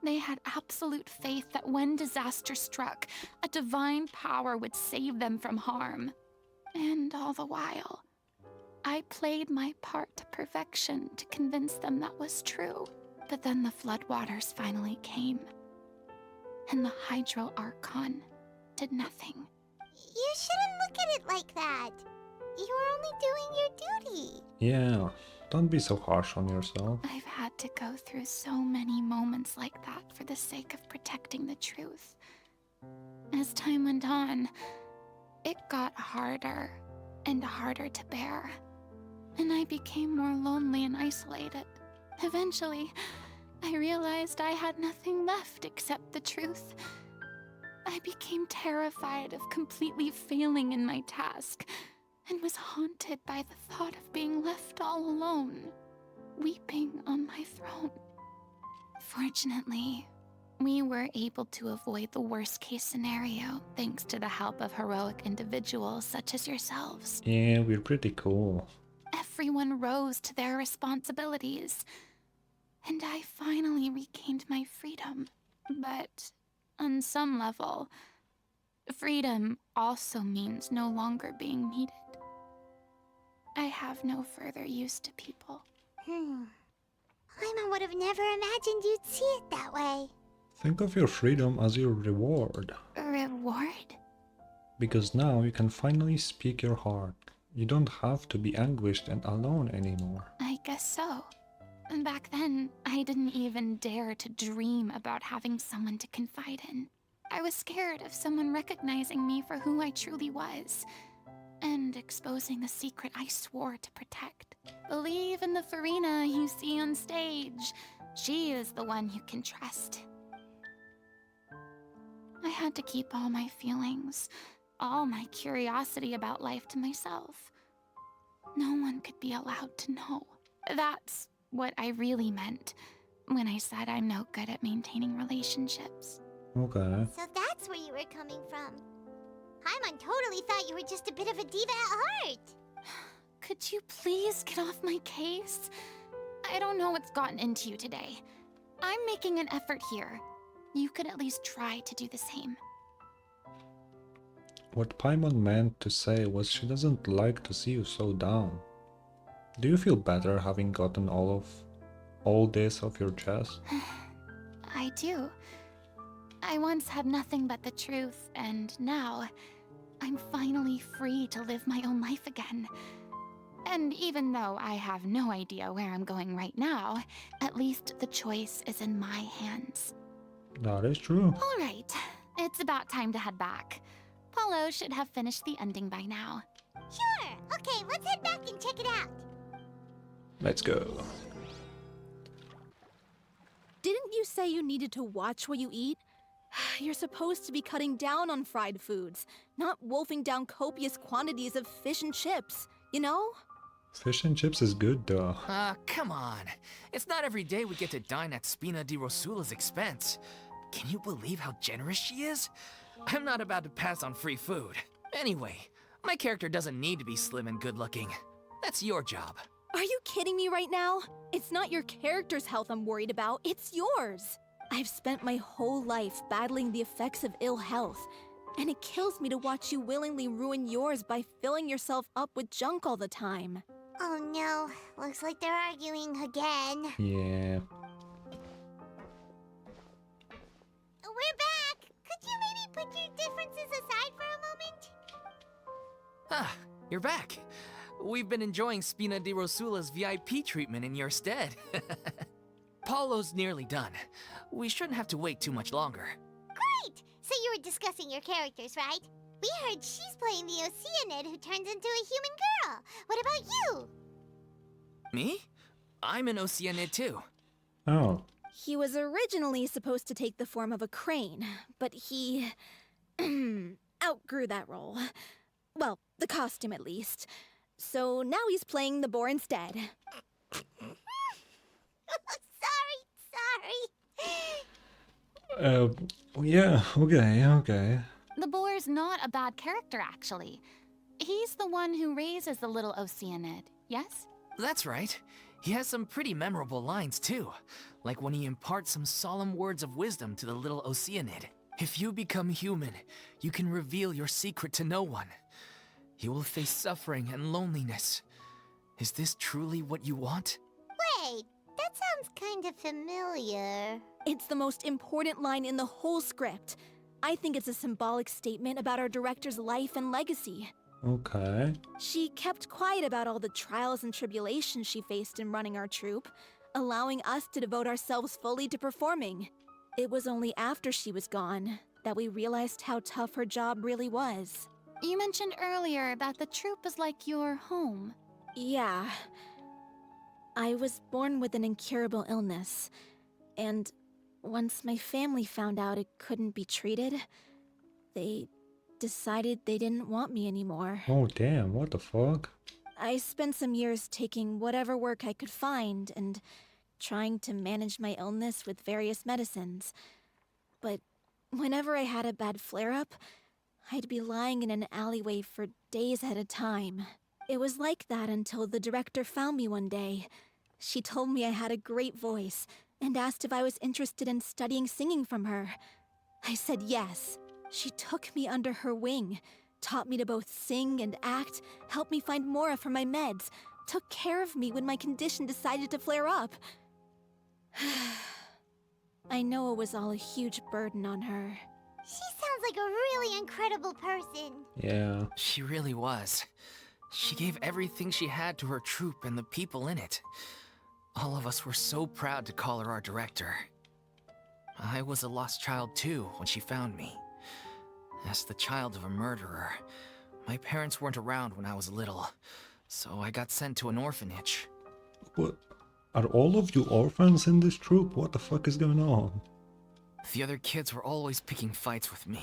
Speaker 5: They had absolute faith that when disaster struck, a divine power would save them from harm. And all the while, I played my part to perfection to convince them that was true. But then the floodwaters finally came, and the Hydro Archon did nothing.
Speaker 2: You shouldn't look at it like that. You were only doing your duty.
Speaker 1: Yeah. Don't be so harsh on yourself.
Speaker 5: I've had to go through so many moments like that for the sake of protecting the truth. As time went on, it got harder and harder to bear, and I became more lonely and isolated. Eventually, I realized I had nothing left except the truth. I became terrified of completely failing in my task, and was haunted by the thought of being left all alone, weeping on my throne. Fortunately, we were able to avoid the worst-case scenario thanks to the help of heroic individuals such as yourselves.
Speaker 1: Yeah, we're pretty cool.
Speaker 5: Everyone rose to their responsibilities, and I finally regained my freedom. But on some level, freedom also means no longer being needed. I have no further use to people.
Speaker 2: Paimon would have never imagined you'd see it that way.
Speaker 1: Think of your freedom as your reward.
Speaker 5: A reward?
Speaker 1: Because now you can finally speak your heart. You don't have to be anguished and alone anymore.
Speaker 5: I guess so. Back then, I didn't even dare to dream about having someone to confide in. I was scared of someone recognizing me for who I truly was, and exposing the secret I swore to protect. Believe in the Furina you see on stage. She is the one you can trust. I had to keep all my feelings, all my curiosity about life to myself. No one could be allowed to know. That's what I really meant when I said I'm no good at maintaining relationships.
Speaker 1: Okay.
Speaker 2: So that's where you were coming from. Paimon totally thought you were just a bit of a diva at heart.
Speaker 5: Could you please get off my case? I don't know what's gotten into you today. I'm making an effort here. You could at least try to do the same.
Speaker 1: What Paimon meant to say was she doesn't like to see you so down. Do you feel better having gotten all this off your chest?
Speaker 5: I do. I once had nothing but the truth, and now I'm finally free to live my own life again. And even though I have no idea where I'm going right now, at least the choice is in my hands.
Speaker 1: That is true.
Speaker 5: All right, it's about time to head back. Paulo should have finished the ending by now.
Speaker 2: Sure. Okay, let's head back and check it out.
Speaker 1: Let's go.
Speaker 6: Didn't you say you needed to watch what you eat? You're supposed to be cutting down on fried foods, not wolfing down copious quantities of fish and chips, you know?
Speaker 1: Fish and chips is good though.
Speaker 4: Come on. It's not every day we get to dine at Spina di Rosula's expense. Can you believe how generous she is? I'm not about to pass on free food. Anyway, my character doesn't need to be slim and good-looking. That's your job.
Speaker 6: Are you kidding me right now? It's not your character's health I'm worried about, it's yours. I've spent my whole life battling the effects of ill health, and it kills me to watch you willingly ruin yours by filling yourself up with junk all the time.
Speaker 2: Oh no, looks like they're arguing again.
Speaker 1: Yeah.
Speaker 2: We're back! Could you maybe put your differences aside for a moment?
Speaker 4: Ah, you're back. We've been enjoying Spina di Rosula's VIP treatment in your stead. Paulo's nearly done. We shouldn't have to wait too much longer.
Speaker 2: Great! So you were discussing your characters, right? We heard she's playing the Oceanid who turns into a human girl. What about you?
Speaker 4: Me? I'm an Oceanid too.
Speaker 1: Oh.
Speaker 6: He was originally supposed to take the form of a crane, but he outgrew that role. Well, the costume at least. So now he's playing the boar instead.
Speaker 2: Sorry.
Speaker 1: Yeah, okay.
Speaker 3: The boar's not a bad character, actually. He's the one who raises the little Oceanid, yes?
Speaker 4: That's right. He has some pretty memorable lines too, like when he imparts some solemn words of wisdom to the little Oceanid. If you become human, you can reveal your secret to no one. You will face suffering and loneliness. Is this truly what you want?
Speaker 2: Wait, that sounds kind of familiar.
Speaker 6: It's the most important line in the whole script. I think it's a symbolic statement about our director's life and legacy.
Speaker 1: Okay.
Speaker 6: She kept quiet about all the trials and tribulations she faced in running our troupe, allowing us to devote ourselves fully to performing. It was only after she was gone that we realized how tough her job really was.
Speaker 3: You mentioned earlier that the troupe is like your home.
Speaker 6: Yeah. I was born with an incurable illness, and once my family found out it couldn't be treated, they decided they didn't want me anymore.
Speaker 1: Oh damn, what the fuck?
Speaker 6: I spent some years taking whatever work I could find and trying to manage my illness with various medicines. But whenever I had a bad flare-up, I'd be lying in an alleyway for days at a time. It was like that until the director found me one day. She told me I had a great voice and asked if I was interested in studying singing from her. I said yes. She took me under her wing, taught me to both sing and act, helped me find Mora for my meds, took care of me when my condition decided to flare up. I know it was all a huge burden on her.
Speaker 2: She sounds like a really incredible person.
Speaker 1: Yeah.
Speaker 4: She really was. She gave everything she had to her troupe and the people in it. All of us were so proud to call her our director. I was a lost child too when she found me. As the child of a murderer, my parents weren't around when I was little, so I got sent to an orphanage.
Speaker 1: What? Are all of you orphans in this troop? What the fuck is going on?
Speaker 4: The other kids were always picking fights with me.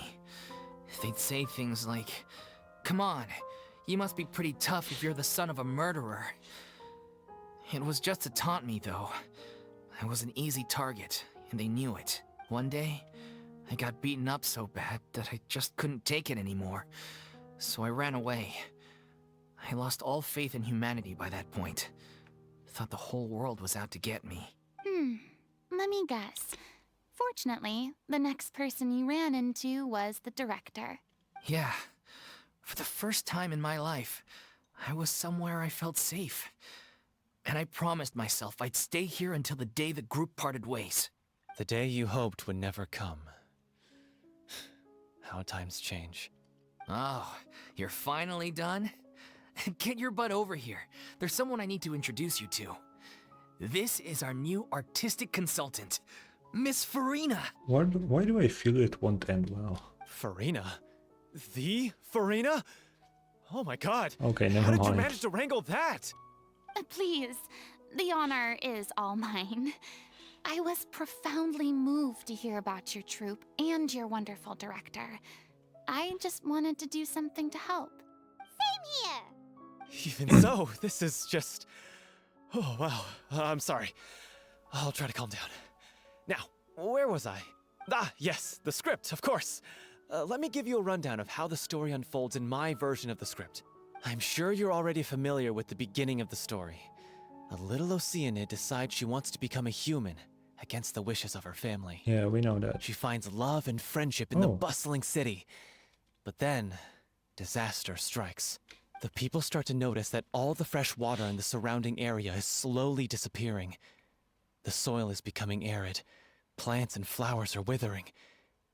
Speaker 4: They'd say things like, "Come on, you must be pretty tough if you're the son of a murderer." It was just to taunt me, though. I was an easy target, and they knew it. One day, I got beaten up so bad that I just couldn't take it anymore, so I ran away. I lost all faith in humanity by that point. Thought the whole world was out to get me.
Speaker 3: Let me guess. Fortunately, the next person you ran into was the director.
Speaker 4: Yeah. For the first time in my life, I was somewhere I felt safe. And I promised myself I'd stay here until the day the group parted ways.
Speaker 7: The day you hoped would never come. How times change.
Speaker 4: Oh, you're finally done? Get your butt over here. There's someone I need to introduce you to. This is our new artistic consultant, Miss Furina.
Speaker 1: Why do I feel it won't end well?
Speaker 7: Furina? The Furina? Oh my god.
Speaker 1: Okay,
Speaker 7: How
Speaker 1: never
Speaker 7: did you
Speaker 1: mind.
Speaker 7: manage to wrangle that?
Speaker 3: Please, the honor is all mine. I was profoundly moved to hear about your troupe and your wonderful director. I just wanted to do something to help.
Speaker 2: Same here.
Speaker 7: Even so, this is just... Oh, wow. I'm sorry. I'll try to calm down. Now, where was I? Ah, yes, the script, of course. Let me give you a rundown of how the story unfolds in my version of the script. I'm sure you're already familiar with the beginning of the story. A little Oceanid decides she wants to become a human, against the wishes of her family.
Speaker 1: Yeah, we know that.
Speaker 7: She finds love and friendship in the bustling city. But then, disaster strikes. The people start to notice that all the fresh water in the surrounding area is slowly disappearing. The soil is becoming arid, plants and flowers are withering,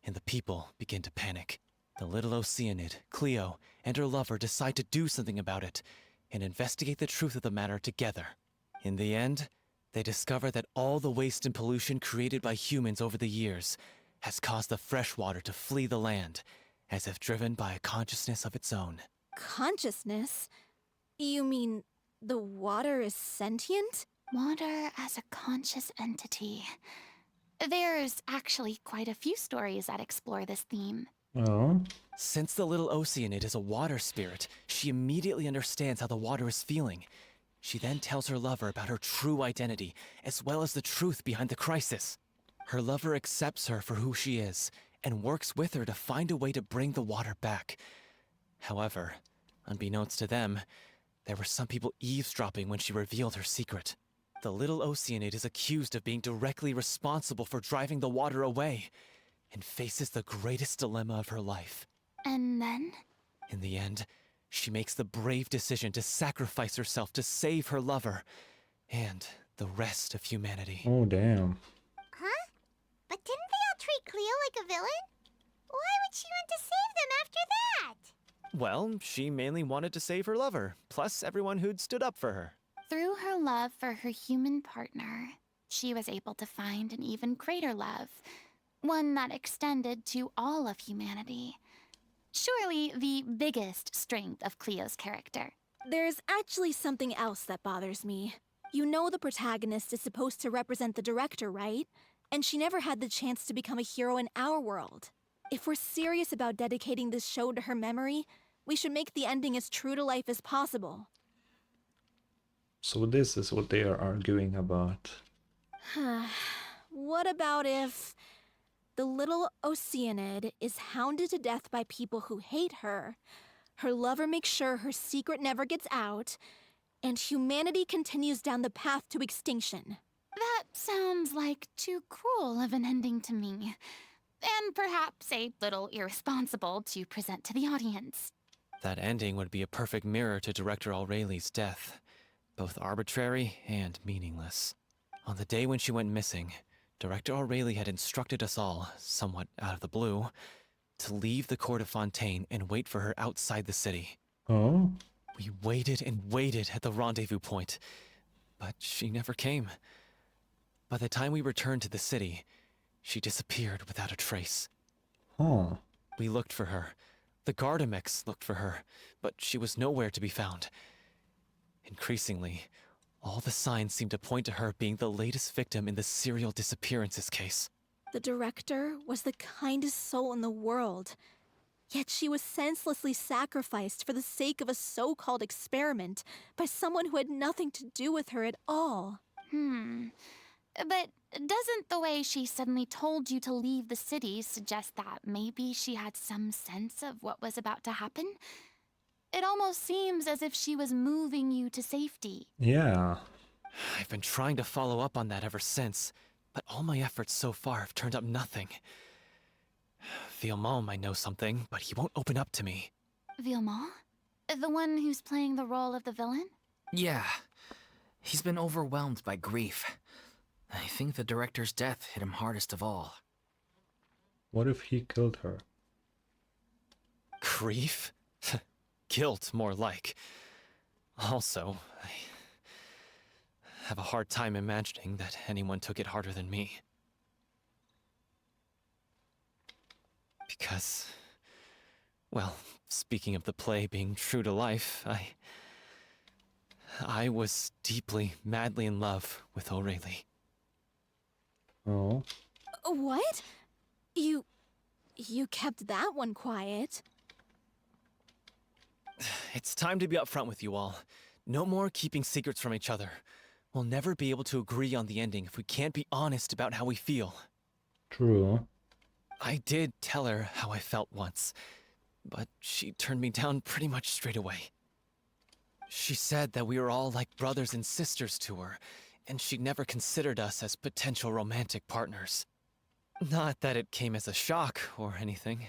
Speaker 7: and the people begin to panic. The little Oceanid, Cleo, and her lover decide to do something about it, and investigate the truth of the matter together. In the end, they discover that all the waste and pollution created by humans over the years has caused the fresh water to flee the land, as if driven by a consciousness of its own.
Speaker 6: Consciousness? You mean the water is sentient?
Speaker 5: Water as a conscious entity. There's actually quite a few stories that explore this theme.
Speaker 1: Oh.
Speaker 7: Since the little Oceanid is a water spirit, she immediately understands how the water is feeling. She then tells her lover about her true identity, as well as the truth behind the crisis. Her lover accepts her for who she is, and works with her to find a way to bring the water back. However, unbeknownst to them, there were some people eavesdropping when she revealed her secret. The little Oceanid is accused of being directly responsible for driving the water away, and faces the greatest dilemma of her life.
Speaker 5: And then?
Speaker 7: In the end, she makes the brave decision to sacrifice herself to save her lover, and the rest of humanity.
Speaker 1: Oh, damn.
Speaker 2: Huh? But didn't they all treat Cleo like a villain? Why would she want to save them after that?
Speaker 7: Well, she mainly wanted to save her lover, plus everyone who'd stood up for her.
Speaker 5: Through her love for her human partner, she was able to find an even greater love, one that extended to all of humanity. Surely the biggest strength of Cleo's character.
Speaker 6: There's actually something else that bothers me. You know the protagonist is supposed to represent the director, right? And she never had the chance to become a hero in our world. If we're serious about dedicating this show to her memory, we should make the ending as true to life as possible.
Speaker 1: So this is what they are arguing about.
Speaker 6: What about if the little Oceanid is hounded to death by people who hate her, her lover makes sure her secret never gets out, and humanity continues down the path to extinction?
Speaker 5: That sounds like too cruel of an ending to me. And perhaps a little irresponsible to present to the audience.
Speaker 7: That ending would be a perfect mirror to Director Aureli's death, both arbitrary and meaningless. On the day when she went missing, Director Aureli had instructed us all, somewhat out of the blue, to leave the court of Fontaine and wait for her outside the city.
Speaker 1: Oh?
Speaker 7: We waited and waited at the rendezvous point, but she never came. By the time we returned to the city, she disappeared without a trace.
Speaker 1: Huh.
Speaker 7: We looked for her. The Gardamex looked for her, but she was nowhere to be found. Increasingly, all the signs seemed to point to her being the latest victim in the serial disappearances case.
Speaker 6: The director was the kindest soul in the world, yet she was senselessly sacrificed for the sake of a so-called experiment by someone who had nothing to do with her at all.
Speaker 5: But doesn't the way she suddenly told you to leave the city suggest that maybe she had some sense of what was about to happen? It almost seems as if she was moving you to safety.
Speaker 1: Yeah.
Speaker 7: I've been trying to follow up on that ever since, but all my efforts so far have turned up nothing. Villemont might know something, but he won't open up to me.
Speaker 5: Villemont? The one who's playing the role of the villain?
Speaker 4: Yeah. He's been overwhelmed by grief. I think the director's death hit him hardest of all.
Speaker 1: What if he killed her?
Speaker 7: Grief? Guilt, more like. Also, I have a hard time imagining that anyone took it harder than me. Because, well, speaking of the play being true to life, I was deeply, madly in love with Aurelie.
Speaker 1: Oh?
Speaker 6: What? You kept that one quiet.
Speaker 7: It's time to be upfront with you all. No more keeping secrets from each other. We'll never be able to agree on the ending if we can't be honest about how we feel.
Speaker 1: True.
Speaker 7: I did tell her how I felt once, but she turned me down pretty much straight away. She said that we were all like brothers and sisters to her, and she'd never considered us as potential romantic partners. Not that it came as a shock or anything.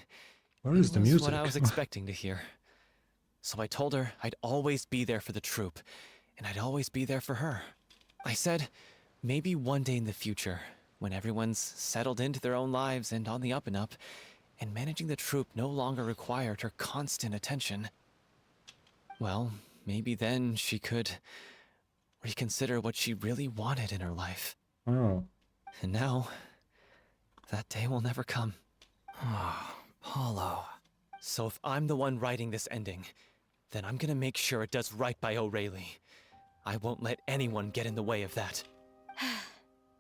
Speaker 1: Where is the
Speaker 7: It was
Speaker 1: music?
Speaker 7: what I was expecting to hear. So I told her I'd always be there for the troupe, and I'd always be there for her. I said, maybe one day in the future, when everyone's settled into their own lives and on the up and up, and managing the troupe no longer required her constant attention, well, maybe then she could reconsider what she really wanted in her life.
Speaker 1: Oh.
Speaker 7: And now, that day will never come.
Speaker 4: Oh, Paulo.
Speaker 7: So if I'm the one writing this ending, then I'm gonna make sure it does right by Aurelie. I won't let anyone get in the way of that.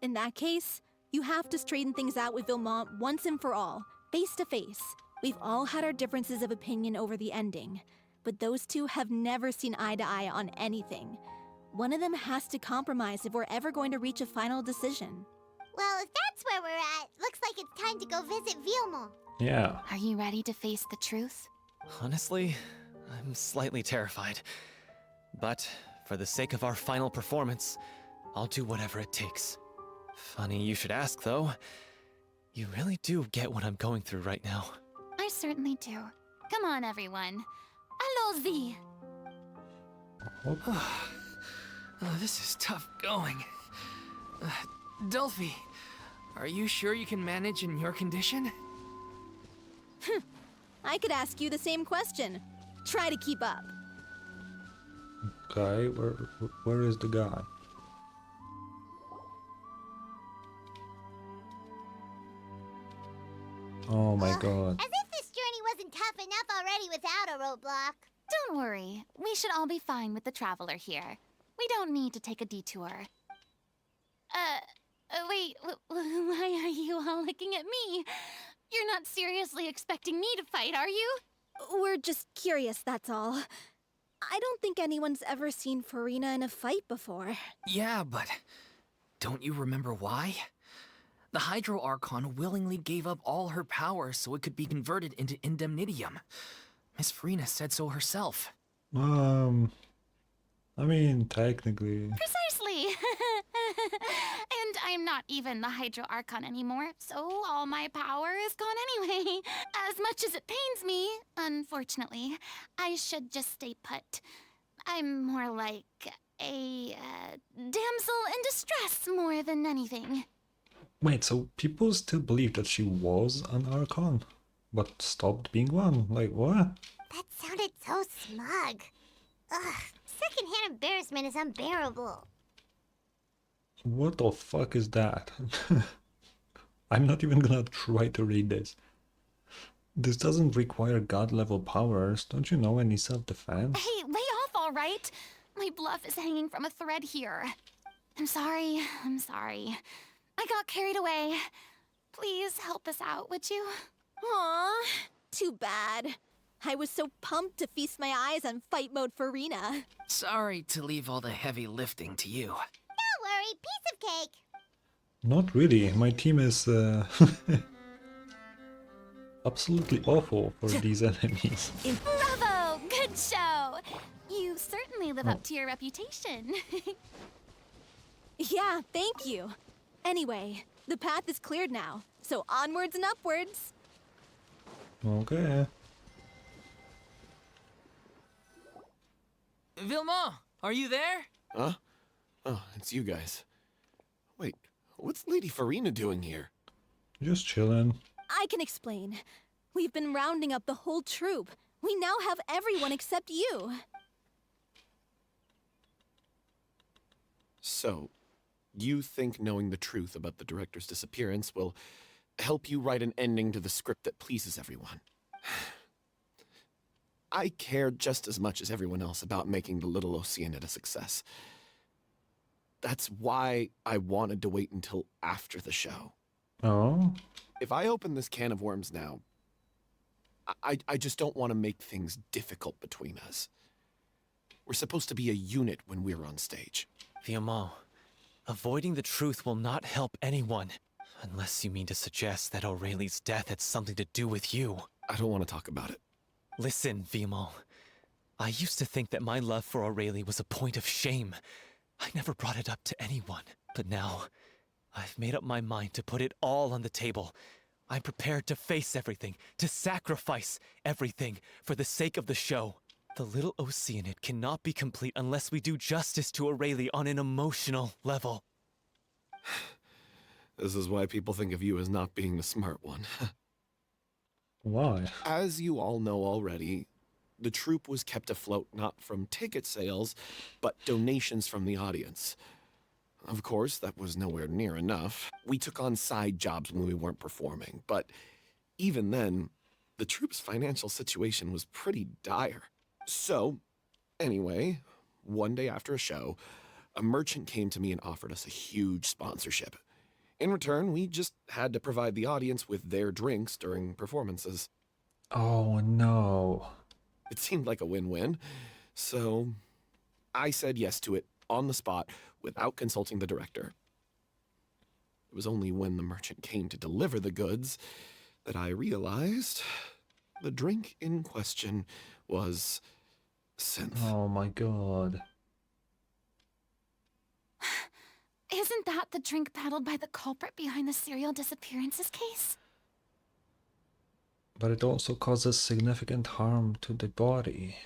Speaker 6: In that case, you have to straighten things out with Vilmont once and for all, face to face. We've all had our differences of opinion over the ending, but those two have never seen eye to eye on anything. One of them has to compromise if we're ever going to reach a final decision.
Speaker 2: Well, if that's where we're at, looks like it's time to go visit Vilmont.
Speaker 1: Yeah.
Speaker 3: Are you ready to face the truth?
Speaker 7: Honestly, I'm slightly terrified. But for the sake of our final performance, I'll do whatever it takes. Funny you should ask, though. You really do get what I'm going through right now.
Speaker 5: I certainly do. Come on, everyone. Allons-y!
Speaker 4: Oh, this is tough going. Delphi, are you sure you can manage in your condition?
Speaker 6: I could ask you the same question. Try to keep up.
Speaker 1: Okay, where is the guy? Oh my god.
Speaker 2: As if this journey wasn't tough enough already without a roadblock.
Speaker 5: Don't worry. We should all be fine with the traveler here. We don't need to take a detour. Wait, why are you all looking at me? You're not seriously expecting me to fight, are you?
Speaker 6: We're just curious, that's all. I don't think anyone's ever seen Furina in a fight before.
Speaker 4: Yeah, but don't you remember why? The Hydro Archon willingly gave up all her power so it could be converted into Indemnitium. Miss Furina said so herself.
Speaker 1: I mean, technically.
Speaker 5: Precisely! And I'm not even the Hydro Archon anymore, so all my power is gone anyway. As much as it pains me, unfortunately, I should just stay put. I'm more like a damsel in distress more than anything.
Speaker 1: Wait, so people still believe that she was an Archon, but stopped being one? Like, what?
Speaker 2: That sounded so smug. Ugh, secondhand embarrassment is unbearable.
Speaker 1: What the fuck is that? I'm not even gonna try to read this. This doesn't require god-level powers. Don't you know any self-defense?
Speaker 5: Hey, lay off, all right? My bluff is hanging from a thread here. I'm sorry. I got carried away. Please help us out, would you?
Speaker 6: Aw, too bad. I was so pumped to feast my eyes on fight mode Furina.
Speaker 4: Sorry to leave all the heavy lifting to you.
Speaker 2: Don't worry, piece of cake.
Speaker 1: Not really. My team is absolutely awful for these enemies.
Speaker 5: Bravo! Good show! You certainly live up to your reputation.
Speaker 6: Yeah, thank you. Anyway, the path is cleared now, so onwards and upwards.
Speaker 1: Okay.
Speaker 4: Vilmont, are you there?
Speaker 9: Huh? Oh, it's you guys. Wait, what's Lady Furina doing here?
Speaker 1: Just chilling.
Speaker 6: I can explain. We've been rounding up the whole troop. We now have everyone except you.
Speaker 9: So, you think knowing the truth about the director's disappearance will help you write an ending to the script that pleases everyone? I care just as much as everyone else about making the Little Oceanid a success. That's why I wanted to wait until after the show.
Speaker 1: Oh?
Speaker 9: If I open this can of worms now, I just don't want to make things difficult between us. We're supposed to be a unit when we're on stage.
Speaker 7: Vilmont, avoiding the truth will not help anyone. Unless you mean to suggest that Aurelie's death had something to do with you.
Speaker 9: I don't want to talk about it.
Speaker 7: Listen, Vilmont. I used to think that my love for Aurelie was a point of shame. I never brought it up to anyone. But now, I've made up my mind to put it all on the table. I'm prepared to face everything, to sacrifice everything for the sake of the show. The Little Oceanid cannot be complete unless we do justice to Aurelie on an emotional level.
Speaker 9: This is why people think of you as not being the smart one.
Speaker 1: Why?
Speaker 9: As you all know already, the troupe was kept afloat not from ticket sales, but donations from the audience. Of course, that was nowhere near enough. We took on side jobs when we weren't performing, but even then, the troupe's financial situation was pretty dire. So, anyway, one day after a show, a merchant came to me and offered us a huge sponsorship. In return, we just had to provide the audience with their drinks during performances.
Speaker 1: Oh no.
Speaker 9: It seemed like a win-win, so I said yes to it on the spot without consulting the director. It was only when the merchant came to deliver the goods that I realized the drink in question was synth.
Speaker 1: Oh my god.
Speaker 5: Isn't that the drink peddled by the culprit behind the serial disappearances case?
Speaker 1: But it also causes significant harm to the body.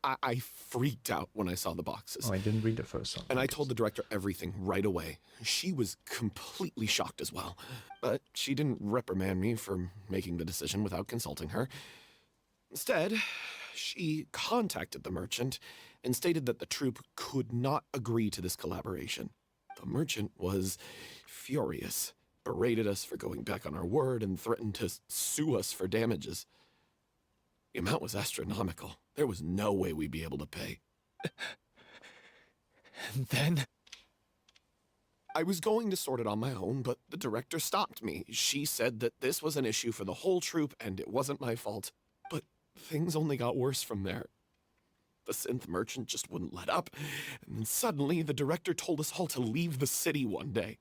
Speaker 9: I freaked out when I saw the boxes.
Speaker 1: Oh, I didn't read the first one.
Speaker 9: And I told the director everything right away. She was completely shocked as well. But she didn't reprimand me for making the decision without consulting her. Instead, she contacted the merchant and stated that the troupe could not agree to this collaboration. The merchant was furious, berated us for going back on our word, and threatened to sue us for damages. The amount was astronomical. There was no way we'd be able to pay.
Speaker 7: And then?
Speaker 9: I was going to sort it on my own, but the director stopped me. She said that this was an issue for the whole troupe and it wasn't my fault. But things only got worse from there. The synth merchant just wouldn't let up, and then suddenly the director told us all to leave the city one day.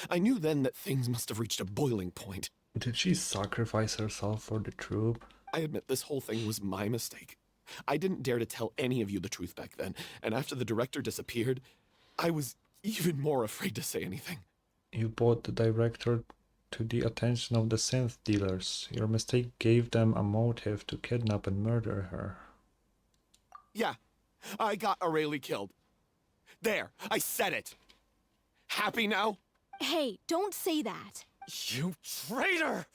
Speaker 9: I knew then that things must have reached a boiling point.
Speaker 1: Did she sacrifice herself for the troupe?
Speaker 9: I admit this whole thing was my mistake. I didn't dare to tell any of you the truth back then, and after the director disappeared, I was even more afraid to say anything.
Speaker 1: You brought the director to the attention of the synth dealers. Your mistake gave them a motive to kidnap and murder her.
Speaker 9: Yeah, I got Aurelie killed. There, I said it. Happy now?
Speaker 6: Hey, don't say that.
Speaker 7: You traitor!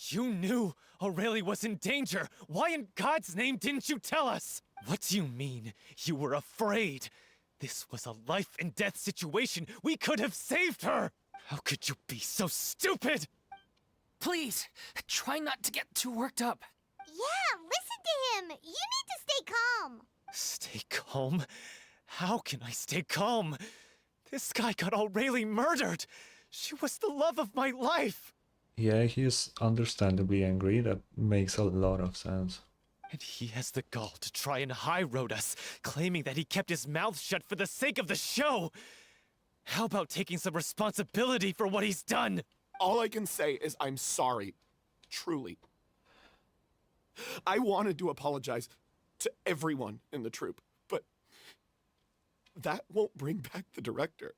Speaker 7: You knew Aurelie was in danger. Why in God's name didn't you tell us? What do you mean you were afraid? This was a life and death situation. We could have saved her. How could you be so stupid?
Speaker 4: Please, try not to get too worked up.
Speaker 2: Yeah, listen to him. You need to stay calm.
Speaker 7: Stay calm? How can I stay calm? This guy got Aurelie murdered. She was the love of my life.
Speaker 1: Yeah, he is understandably angry. That makes a lot of sense.
Speaker 7: And he has the gall to try and high-road us, claiming that he kept his mouth shut for the sake of the show. How about taking some responsibility for what he's done?
Speaker 9: All I can say is I'm sorry. Truly. I wanted to apologize to everyone in the troupe, but that won't bring back the director.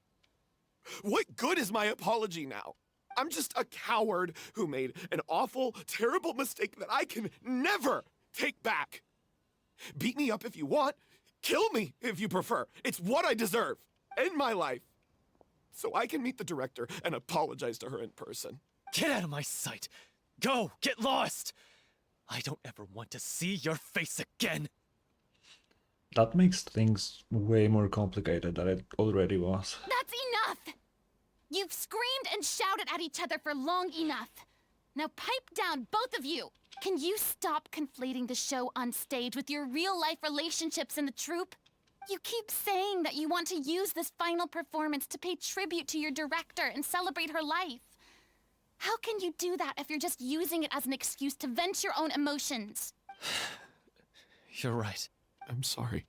Speaker 9: What good is my apology now? I'm just a coward who made an awful, terrible mistake that I can never take back. Beat me up if you want. Kill me if you prefer. It's what I deserve. End my life. So I can meet the director and apologize to her in person.
Speaker 7: Get out of my sight. Go, get lost. I don't ever want to see your face again.
Speaker 1: That makes things way more complicated than it already was.
Speaker 5: That's enough! You've screamed and shouted at each other for long enough. Now pipe down, both of you! Can you stop conflating the show on stage with your real-life relationships in the troupe? You keep saying that you want to use this final performance to pay tribute to your director and celebrate her life. How can you do that if you're just using it as an excuse to vent your own emotions?
Speaker 7: You're right.
Speaker 9: I'm sorry.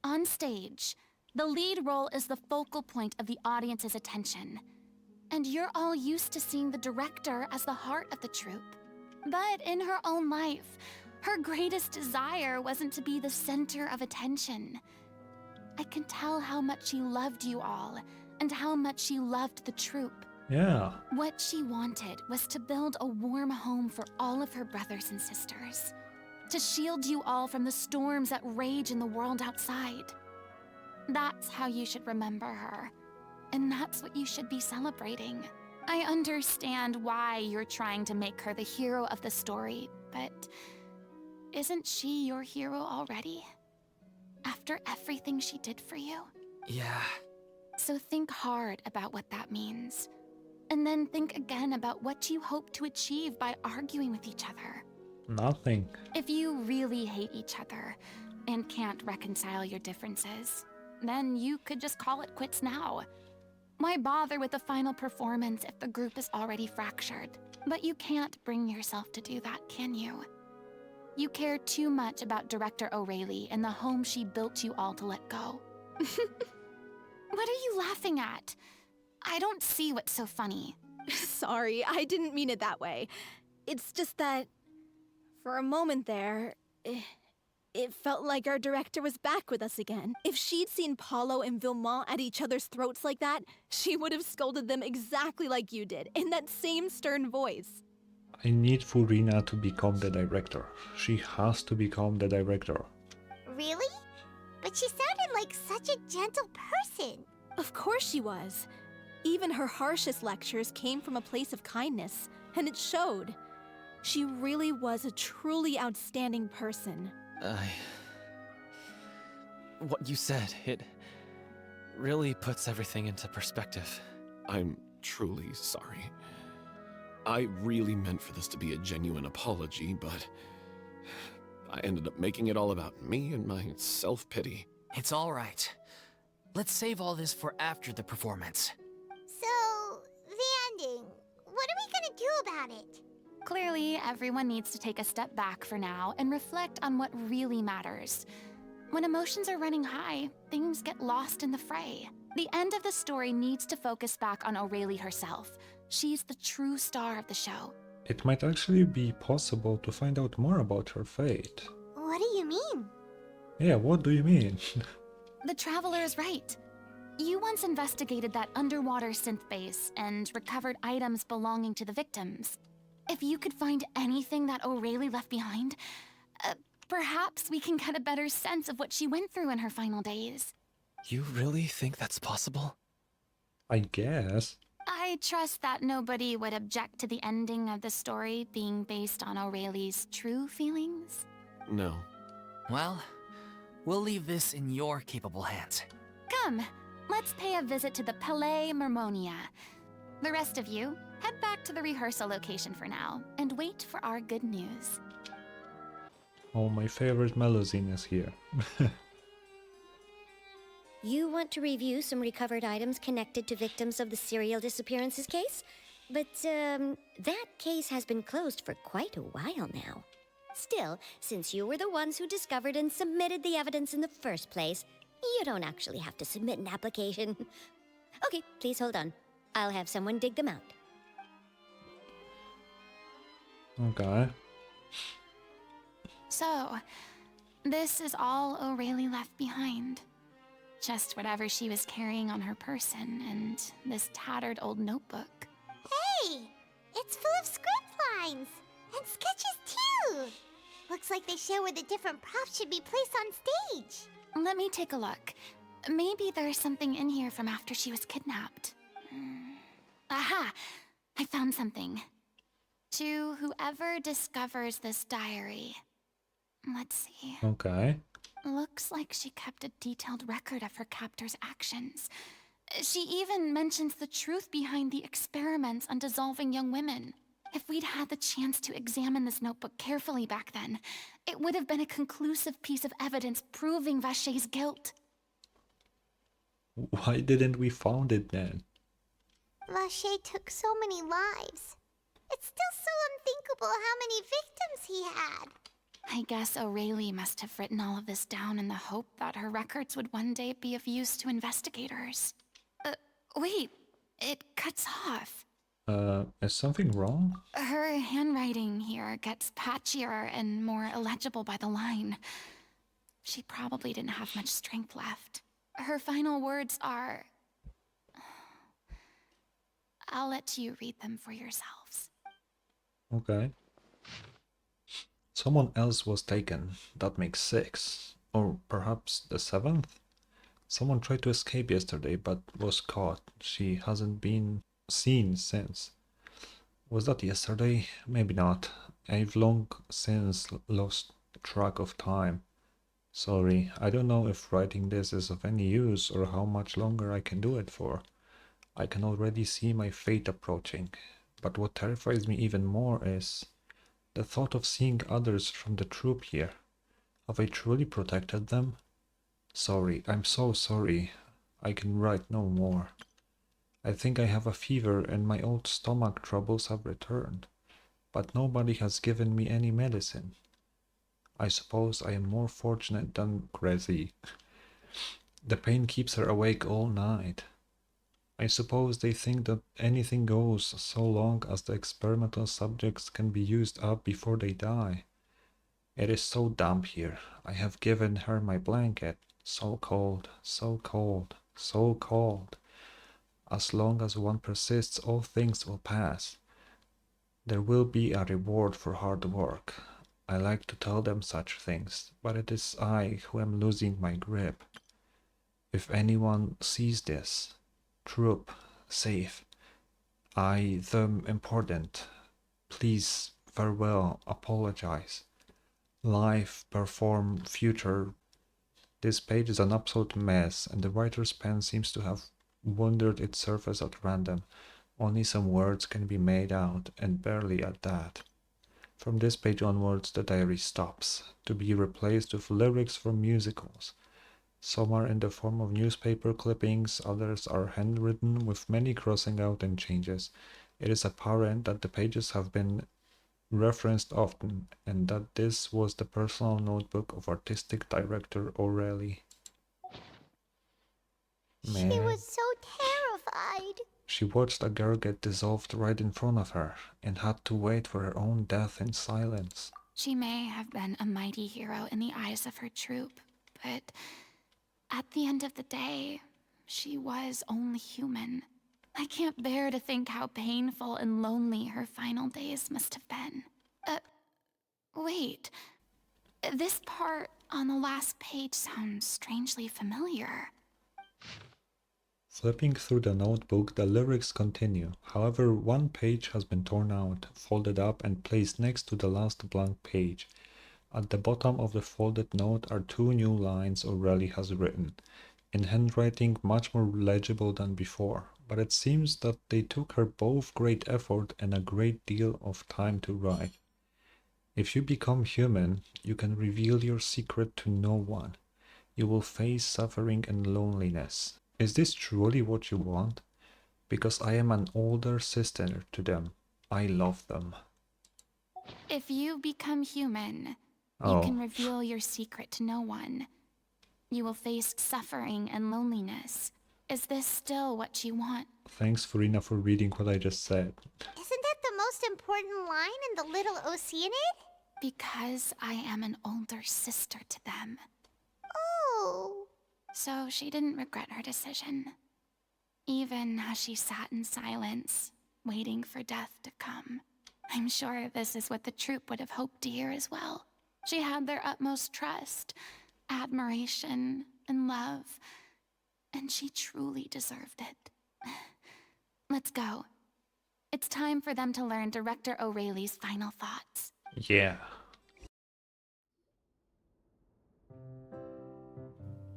Speaker 5: On stage, the lead role is the focal point of the audience's attention. And you're all used to seeing the director as the heart of the troupe. But in her own life, her greatest desire wasn't to be the center of attention. I can tell how much she loved you all, and how much she loved the troupe.
Speaker 1: Yeah.
Speaker 5: What she wanted was to build a warm home for all of her brothers and sisters. To shield you all from the storms that rage in the world outside. That's how you should remember her. And that's what you should be celebrating. I understand why you're trying to make her the hero of the story, but isn't she your hero already? After everything she did for you?
Speaker 4: Yeah.
Speaker 5: So think hard about what that means. And then think again about what you hope to achieve by arguing with each other.
Speaker 1: Nothing.
Speaker 3: If you really hate each other and can't reconcile your differences, then you could just call it quits now. Why bother with the final performance if the group is already fractured? But you can't bring yourself to do that, can you? You care too much about Director O'Reilly and the home she built you all to let go. What are you laughing at? I don't see what's so funny.
Speaker 6: Sorry, I didn't mean it that way. It's just that, for a moment there, it felt like our director was back with us again. If she'd seen Paulo and Vilmont at each other's throats like that, she would have scolded them exactly like you did, in that same stern voice.
Speaker 1: I need Furina to become the director. She has to become the director.
Speaker 2: Really? But she sounded like such a gentle person.
Speaker 6: Of course she was. Even her harshest lectures came from a place of kindness, and it showed. She really was a truly outstanding person.
Speaker 7: What you said, it really puts everything into perspective.
Speaker 9: I'm truly sorry. I really meant for this to be a genuine apology, but I ended up making it all about me and my self-pity.
Speaker 4: It's all right. Let's save all this for after the performance.
Speaker 2: So, the ending. What are we gonna do about it?
Speaker 3: Clearly, everyone needs to take a step back for now and reflect on what really matters. When emotions are running high, things get lost in the fray. The end of the story needs to focus back on O'Reilly herself. She's the true star of the show.
Speaker 1: It might actually be possible to find out more about her fate.
Speaker 2: What do you mean?
Speaker 1: Yeah, what do you mean?
Speaker 3: The Traveler is right. You once investigated that underwater synth base and recovered items belonging to the victims. If you could find anything that O'Reilly left behind, perhaps we can get a better sense of what she went through in her final days.
Speaker 7: You really think that's possible?
Speaker 1: I guess.
Speaker 3: I trust that nobody would object to the ending of the story being based on O'Reilly's true feelings.
Speaker 9: No.
Speaker 4: Well, we'll leave this in your capable hands.
Speaker 3: Come, let's pay a visit to the Palais Mermonia. The rest of you, head back to the rehearsal location for now, and wait for our good news.
Speaker 1: Oh, my favorite Melusine is here.
Speaker 10: You want to review some recovered items connected to victims of the serial disappearances case? But, that case has been closed for quite a while now. Still, since you were the ones who discovered and submitted the evidence in the first place, you don't actually have to submit an application. Okay, please hold on. I'll have someone dig them out.
Speaker 1: Okay.
Speaker 3: So, this is all O'Reilly left behind. Just whatever she was carrying on her person and this tattered old notebook.
Speaker 2: Hey! It's full of script lines! And sketches too! Looks like they show where the different props should be placed on stage.
Speaker 3: Let me take a look. Maybe there's something in here from after she was kidnapped. Aha! I found something. To whoever discovers this diary. Let's see.
Speaker 1: Okay.
Speaker 3: Looks like she kept a detailed record of her captor's actions. She even mentions the truth behind the experiments on dissolving young women. If we'd had the chance to examine this notebook carefully back then, it would have been a conclusive piece of evidence proving Vachey's guilt.
Speaker 1: Why didn't we found it then?
Speaker 2: Vachey took so many lives. It's still so unthinkable how many victims he had.
Speaker 3: I guess O'Reilly must have written all of this down in the hope that her records would one day be of use to investigators. Wait, it cuts off.
Speaker 1: Is something wrong?
Speaker 3: Her handwriting here gets patchier and more illegible by the line. She probably didn't have much strength left. Her final words are... I'll let you read them for yourselves.
Speaker 1: Okay. Someone else was taken. That makes 6. Or perhaps the 7th? Someone tried to escape yesterday, but was caught. She hasn't been seen since. Was that yesterday? Maybe not. I've long since lost track of time. Sorry, I don't know if writing this is of any use or how much longer I can do it for. I can already see my fate approaching. But what terrifies me even more is The thought of seeing others from the troupe here. Have I truly protected them? Sorry, I'm so sorry. I can write no more. I think I have a fever and my old stomach troubles have returned, but nobody has given me any medicine. I suppose I am more fortunate than Gracie. The pain keeps her awake all night. I suppose they think that anything goes so long as the experimental subjects can be used up before they die. It is so damp here. I have given her my blanket. So cold, so cold, so cold. As long as one persists, all things will pass. There will be a reward for hard work. I like to tell them such things, but it is I who am losing my grip. If anyone sees this, troop, safe, I, them important, please, farewell, apologize. Life, perform, future. This page is an absolute mess, and the writer's pen seems to have wandered its surface at random. Only some words can be made out, and barely at that. From this page onwards, the diary stops, to be replaced with lyrics from musicals. Some are in the form of newspaper clippings, others are handwritten with many crossing out and changes. It is apparent that the pages have been referenced often, and that this was the personal notebook of artistic director O'Reilly.
Speaker 2: She was so terrified.
Speaker 1: She watched a girl get dissolved right in front of her, and had to wait for her own death in silence.
Speaker 5: She may have been a mighty hero in the eyes of her troop, but at the end of the day, she was only human. I can't bear to think how painful and lonely her final days must have been. Wait. This part on the last page sounds strangely familiar.
Speaker 1: Flipping through the notebook, the lyrics continue. However, one page has been torn out, folded up, and placed next to the last blank page. At the bottom of the folded note are two new lines O'Reilly has written, in handwriting much more legible than before, but it seems that they took her both great effort and a great deal of time to write. If you become human, you can reveal your secret to no one. You will face suffering and loneliness. Is this truly what you want? Because I am an older sister to them. I love them.
Speaker 5: If you become human, you can reveal your secret to no one. You will face suffering and loneliness. Is this still what you want?
Speaker 1: Thanks, Furina, for reading what I just said.
Speaker 2: Isn't that the most important line in the Little Oceanid?
Speaker 5: Because I am an older sister to them.
Speaker 2: Oh.
Speaker 5: So she didn't regret her decision. Even as she sat in silence, waiting for death to come. I'm sure this is what the troupe would have hoped to hear as well. She had their utmost trust, admiration, and love. And she truly deserved it. Let's go. It's time for them to learn Director O'Reilly's final thoughts.
Speaker 1: Yeah.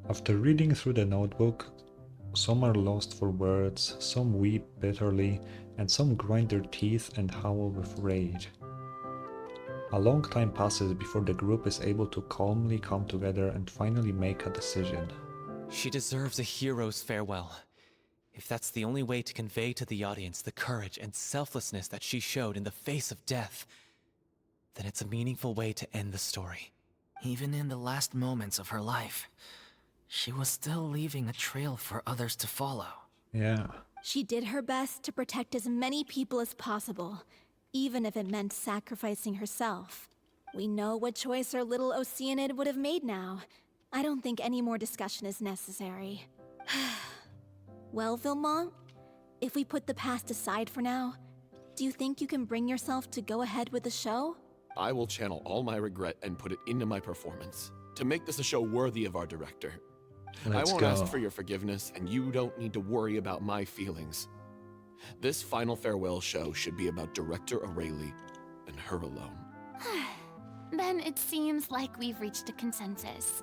Speaker 1: After reading through the notebook, some are lost for words, some weep bitterly, and some grind their teeth and howl with rage. A long time passes before the group is able to calmly come together and finally make a decision.
Speaker 7: She deserves a hero's farewell. If that's the only way to convey to the audience the courage and selflessness that she showed in the face of death, then it's a meaningful way to end the story.
Speaker 4: Even in the last moments of her life, she was still leaving a trail for others to follow.
Speaker 1: Yeah.
Speaker 6: She did her best to protect as many people as possible, even if it meant sacrificing herself. We know what choice our little Oceanid would have made now. I don't think any more discussion is necessary. Well, Vilmont, if we put the past aside for now, do you think you can bring yourself to go ahead with the show?
Speaker 9: I will channel all my regret and put it into my performance, to make this a show worthy of our director.
Speaker 1: Let's
Speaker 9: I won't
Speaker 1: go.
Speaker 9: ask for your forgiveness, and you don't need to worry about my feelings. This final farewell show should be about Director O'Reilly and her alone.
Speaker 5: Then it seems like we've reached a consensus.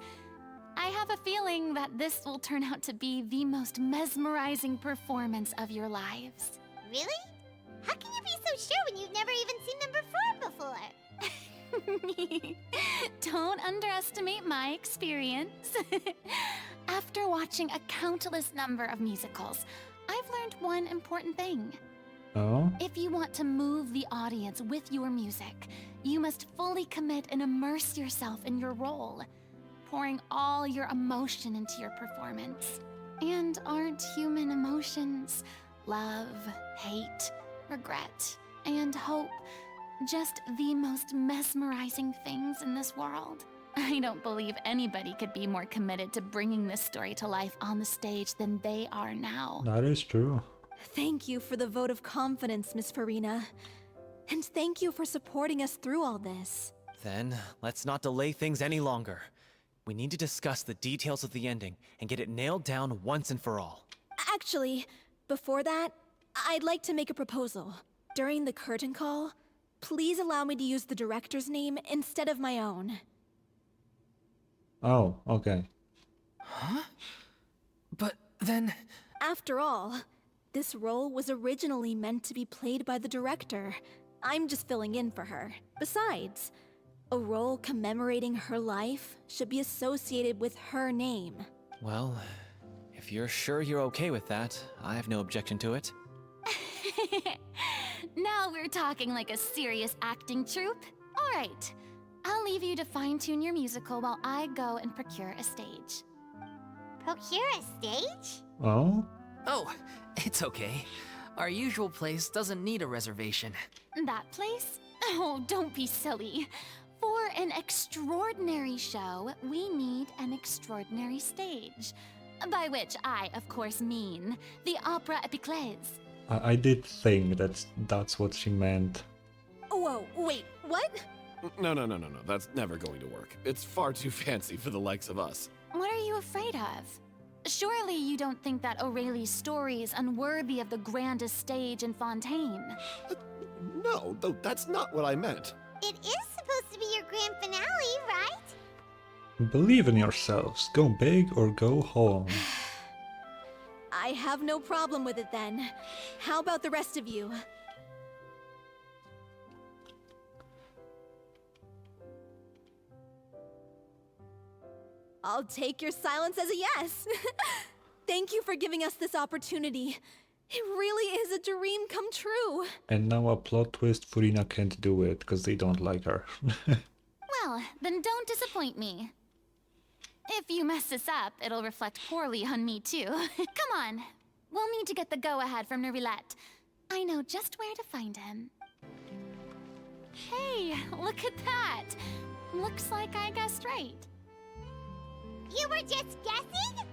Speaker 5: I have a feeling that this will turn out to be the most mesmerizing performance of your lives.
Speaker 2: Really? How can you be so sure when you've never even seen them perform before?
Speaker 5: Don't underestimate my experience. After watching a countless number of musicals, I've learned one important thing.
Speaker 1: Oh?
Speaker 5: If you want to move the audience with your music, you must fully commit and immerse yourself in your role, pouring all your emotion into your performance. And aren't human emotions love, hate, regret, and hope just the most mesmerizing things in this world? I don't believe anybody could be more committed to bringing this story to life on the stage than they are now.
Speaker 1: That is true.
Speaker 6: Thank you for the vote of confidence, Miss Furina. And thank you for supporting us through all this.
Speaker 7: Then, let's not delay things any longer. We need to discuss the details of the ending and get it nailed down once and for all.
Speaker 6: Actually, before that, I'd like to make a proposal. During the curtain call, please allow me to use the director's name instead of my own.
Speaker 1: Oh, okay.
Speaker 4: Huh? But then...
Speaker 6: After all, this role was originally meant to be played by the director. I'm just filling in for her. Besides, a role commemorating her life should be associated with her name.
Speaker 7: Well, if you're sure you're okay with that, I have no objection to it.
Speaker 5: Now we're talking like a serious acting troupe. All right, I'll leave you to fine-tune your musical while I go and procure a stage.
Speaker 2: Procure a stage?
Speaker 1: Oh?
Speaker 4: Oh, it's okay. Our usual place doesn't need a reservation.
Speaker 5: That place? Oh, don't be silly. For an extraordinary show, we need an extraordinary stage. By which I, of course, mean the Opera Epiclese.
Speaker 1: I did think that's what she meant.
Speaker 6: Whoa, wait, what?
Speaker 9: No. That's never going to work. It's far too fancy for the likes of us.
Speaker 5: What are you afraid of? Surely you don't think that Aurelie's story is unworthy of the grandest stage in Fontaine.
Speaker 9: No, though that's not what I meant.
Speaker 2: It is supposed to be your grand finale, right?
Speaker 1: Believe in yourselves. Go big or go home.
Speaker 6: I have no problem with it then. How about the rest of you? I'll take your silence as a yes. Thank you for giving us this opportunity. It really is a dream come true.
Speaker 1: And now a plot twist, Furina can't do it because they don't like her.
Speaker 5: Well, then don't disappoint me. If you mess this up, it'll reflect poorly on me too. Come on. We'll need to get the go-ahead from Nerilette. I know just where to find him. Hey, look at that. Looks like I guessed right.
Speaker 2: You were just guessing?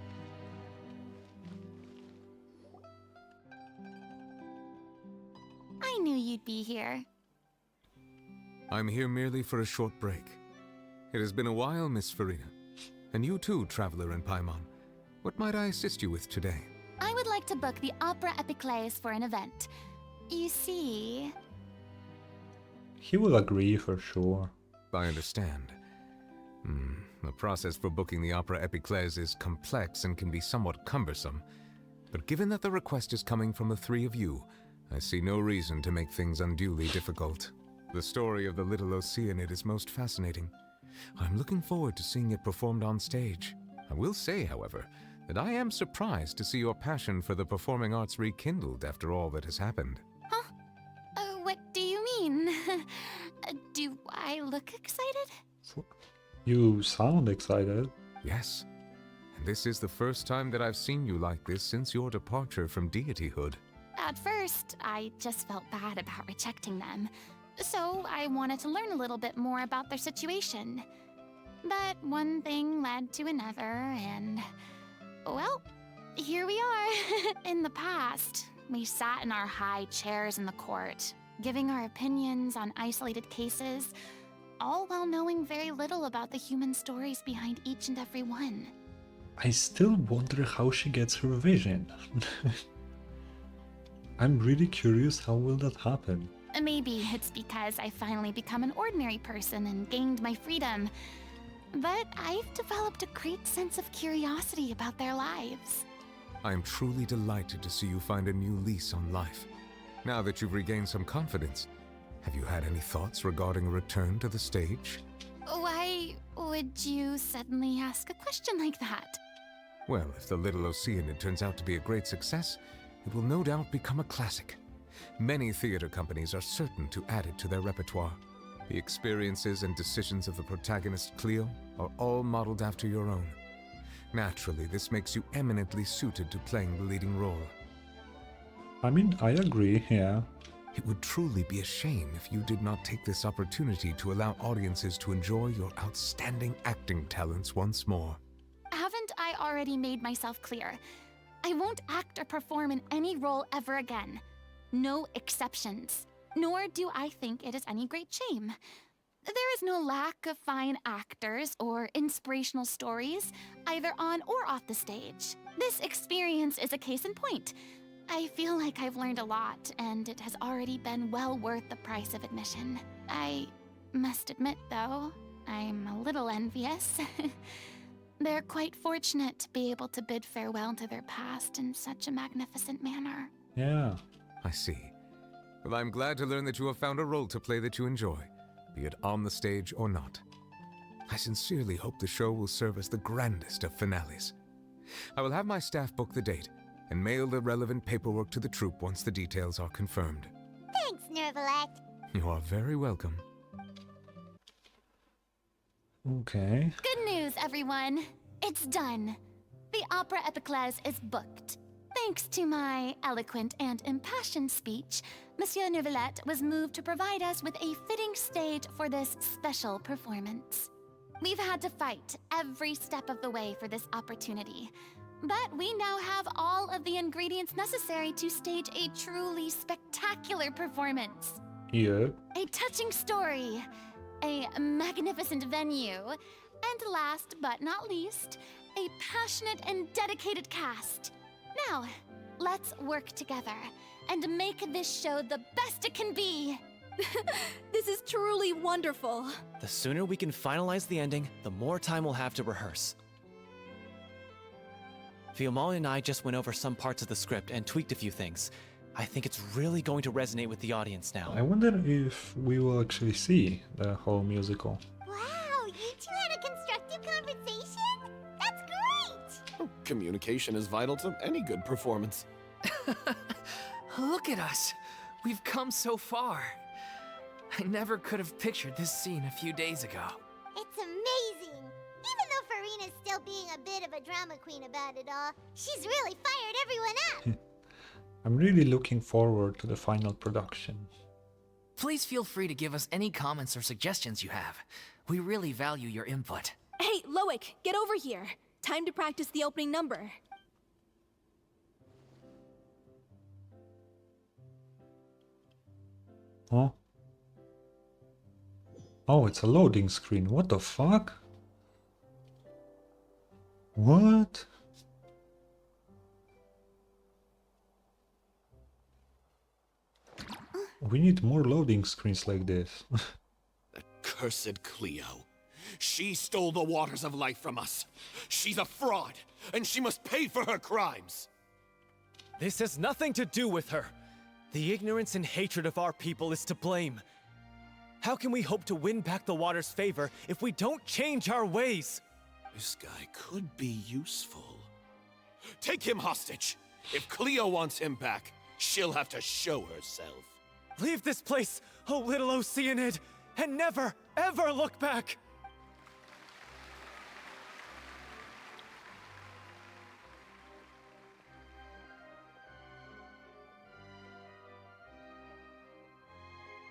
Speaker 5: I knew you'd be here.
Speaker 11: I'm here merely for a short break. It has been a while, Miss Furina. And you too, Traveler in Paimon. What might I assist you with today?
Speaker 5: I would like to book the Opera Epiclese for an event. You see...
Speaker 1: He will agree for sure.
Speaker 11: I understand. The process for booking the Opera Epiclese is complex and can be somewhat cumbersome. But given that the request is coming from the three of you, I see no reason to make things unduly difficult. The story of the little Oceanid is most fascinating. I'm looking forward to seeing it performed on stage. I will say, however, that I am surprised to see your passion for the performing arts rekindled after all that has happened.
Speaker 5: Huh? What do you mean? Do I look excited?
Speaker 1: You sound excited.
Speaker 11: Yes. And this is the first time that I've seen you like this since your departure from deityhood.
Speaker 5: At first, I just felt bad about rejecting them. So I wanted to learn a little bit more about their situation. But one thing led to another, and... well, here we are. In the past, we sat in our high chairs in the court, giving our opinions on isolated cases, all while knowing very little about the human stories behind each and every one.
Speaker 1: I still wonder how she gets her vision. I'm really curious, how will that happen?
Speaker 5: Maybe it's because I finally become an ordinary person and gained my freedom. But I've developed a great sense of curiosity about their lives.
Speaker 11: I am truly delighted to see you find a new lease on life. Now that you've regained some confidence, Have you had any thoughts regarding a return to the stage?
Speaker 5: Why would you suddenly ask a question like that?
Speaker 11: Well, if the Little Oceanid turns out to be a great success, it will no doubt become a classic. Many theater companies are certain to add it to their repertoire. The experiences and decisions of the protagonist Cleo are all modeled after your own. Naturally, this makes you eminently suited to playing the leading role.
Speaker 1: I mean, I agree, yeah.
Speaker 11: It would truly be a shame if you did not take this opportunity to allow audiences to enjoy your outstanding acting talents once more.
Speaker 5: Haven't I already made myself clear? I won't act or perform in any role ever again. No exceptions. Nor do I think it is any great shame. There is no lack of fine actors or inspirational stories, either on or off the stage. This experience is a case in point. I feel like I've learned a lot, and it has already been well worth the price of admission. I must admit, though, I'm a little envious. They're quite fortunate to be able to bid farewell to their past in such a magnificent manner.
Speaker 1: Yeah.
Speaker 11: I see. Well, I'm glad to learn that you have found a role to play that you enjoy, be it on the stage or not. I sincerely hope the show will serve as the grandest of finales. I will have my staff book the date and mail the relevant paperwork to the troupe once the details are confirmed.
Speaker 2: Thanks, Nervalette.
Speaker 11: You are very welcome.
Speaker 1: Okay.
Speaker 5: Good news, everyone. It's done. The Opera Epiclese is booked. Thanks to my eloquent and impassioned speech, Monsieur Nervalette was moved to provide us with a fitting stage for this special performance. We've had to fight every step of the way for this opportunity, but we now have all of the ingredients necessary to stage a truly spectacular performance.
Speaker 1: Yeah.
Speaker 5: A touching story, a magnificent venue, and last but not least, a passionate and dedicated cast. Now, let's work together and make this show the best it can be.
Speaker 6: This is truly wonderful.
Speaker 7: The sooner we can finalize the ending, the more time we'll have to rehearse. Fiamma and I just went over some parts of the script and tweaked a few things. I think it's really going to resonate with the audience now.
Speaker 1: I wonder if we will actually see the whole musical.
Speaker 2: Wow, you two had a constructive conversation? That's great!
Speaker 9: Communication is vital to any good performance.
Speaker 4: Look at us. We've come so far. I never could have pictured this scene a few days ago.
Speaker 2: It's amazing! Even though Furina's still being a bit of a drama queen about it all, she's really fired everyone up!
Speaker 1: I'm really looking forward to the final production.
Speaker 4: Please feel free to give us any comments or suggestions you have. We really value your input.
Speaker 6: Hey, Loic, get over here. Time to practice the opening number.
Speaker 1: Huh? Oh, it's a loading screen. What the fuck? What? We need more loading screens like this.
Speaker 9: That cursed Cleo. She stole the waters of life from us. She's a fraud, and she must pay for her crimes.
Speaker 7: This has nothing to do with her. The ignorance and hatred of our people is to blame. How can we hope to win back the water's favor if we don't change our ways?
Speaker 9: This guy could be useful. Take him hostage. If Cleo wants him back, she'll have to show herself.
Speaker 7: Leave this place, oh little Oceanid, and never, ever look back!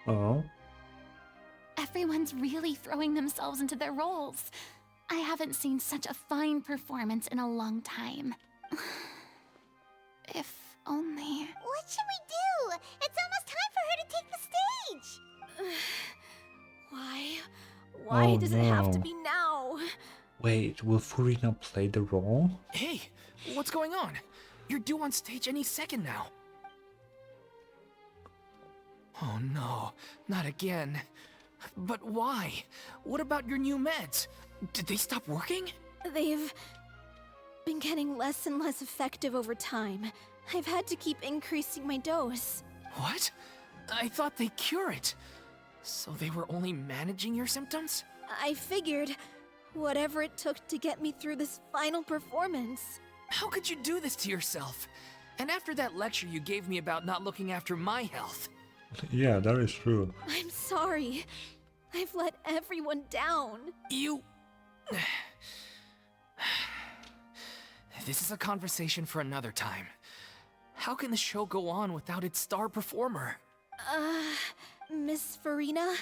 Speaker 1: Oh.
Speaker 5: Everyone's really throwing themselves into their roles. I haven't seen such a fine performance in a long time. If only...
Speaker 2: What should we do? It's almost time for her to take the stage!
Speaker 6: Why
Speaker 1: Oh,
Speaker 6: does it have to
Speaker 1: no.
Speaker 6: be now?
Speaker 1: Wait, will Furina play the role?
Speaker 4: Hey, what's going on? You're due on stage any second now. Oh no, not again. But why? What about your new meds? Did they stop working?
Speaker 6: They've been getting less and less effective over time. I've had to keep increasing my dose.
Speaker 4: What? I thought they cure it. So they were only managing your symptoms?
Speaker 6: I figured whatever it took to get me through this final performance.
Speaker 4: How could you do this to yourself? And after that lecture you gave me about not looking after my health.
Speaker 1: Yeah, that is true.
Speaker 6: I'm sorry. I've let everyone down.
Speaker 4: You... This is a conversation for another time. How can the show go on without its star performer?
Speaker 6: Miss Furina,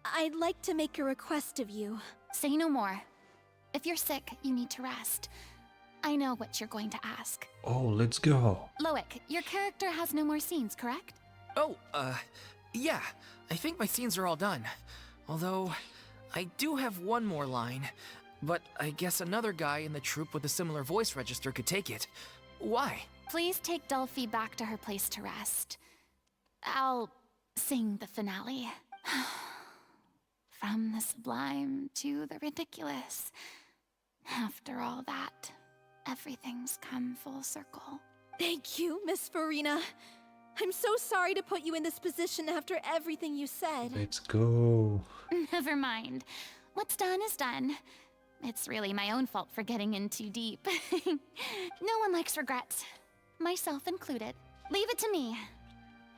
Speaker 6: I'd like to make a request of you.
Speaker 5: Say no more. If you're sick, you need to rest. I know what you're going to ask.
Speaker 1: Oh, let's go.
Speaker 5: Loic, your character has no more scenes, correct?
Speaker 4: Oh, yeah. I think my scenes are all done. Although, I do have one more line. But I guess another guy in the troupe with a similar voice register could take it. Why?
Speaker 5: Please take Delphi back to her place to rest. I'll sing the finale. From the sublime to the ridiculous. After all that, everything's come full circle.
Speaker 6: Thank you, Miss Furina. I'm so sorry to put you in this position after everything you said.
Speaker 1: Let's go.
Speaker 5: Never mind. What's done is done. It's really my own fault for getting in too deep. No one likes regrets, myself included. Leave it to me.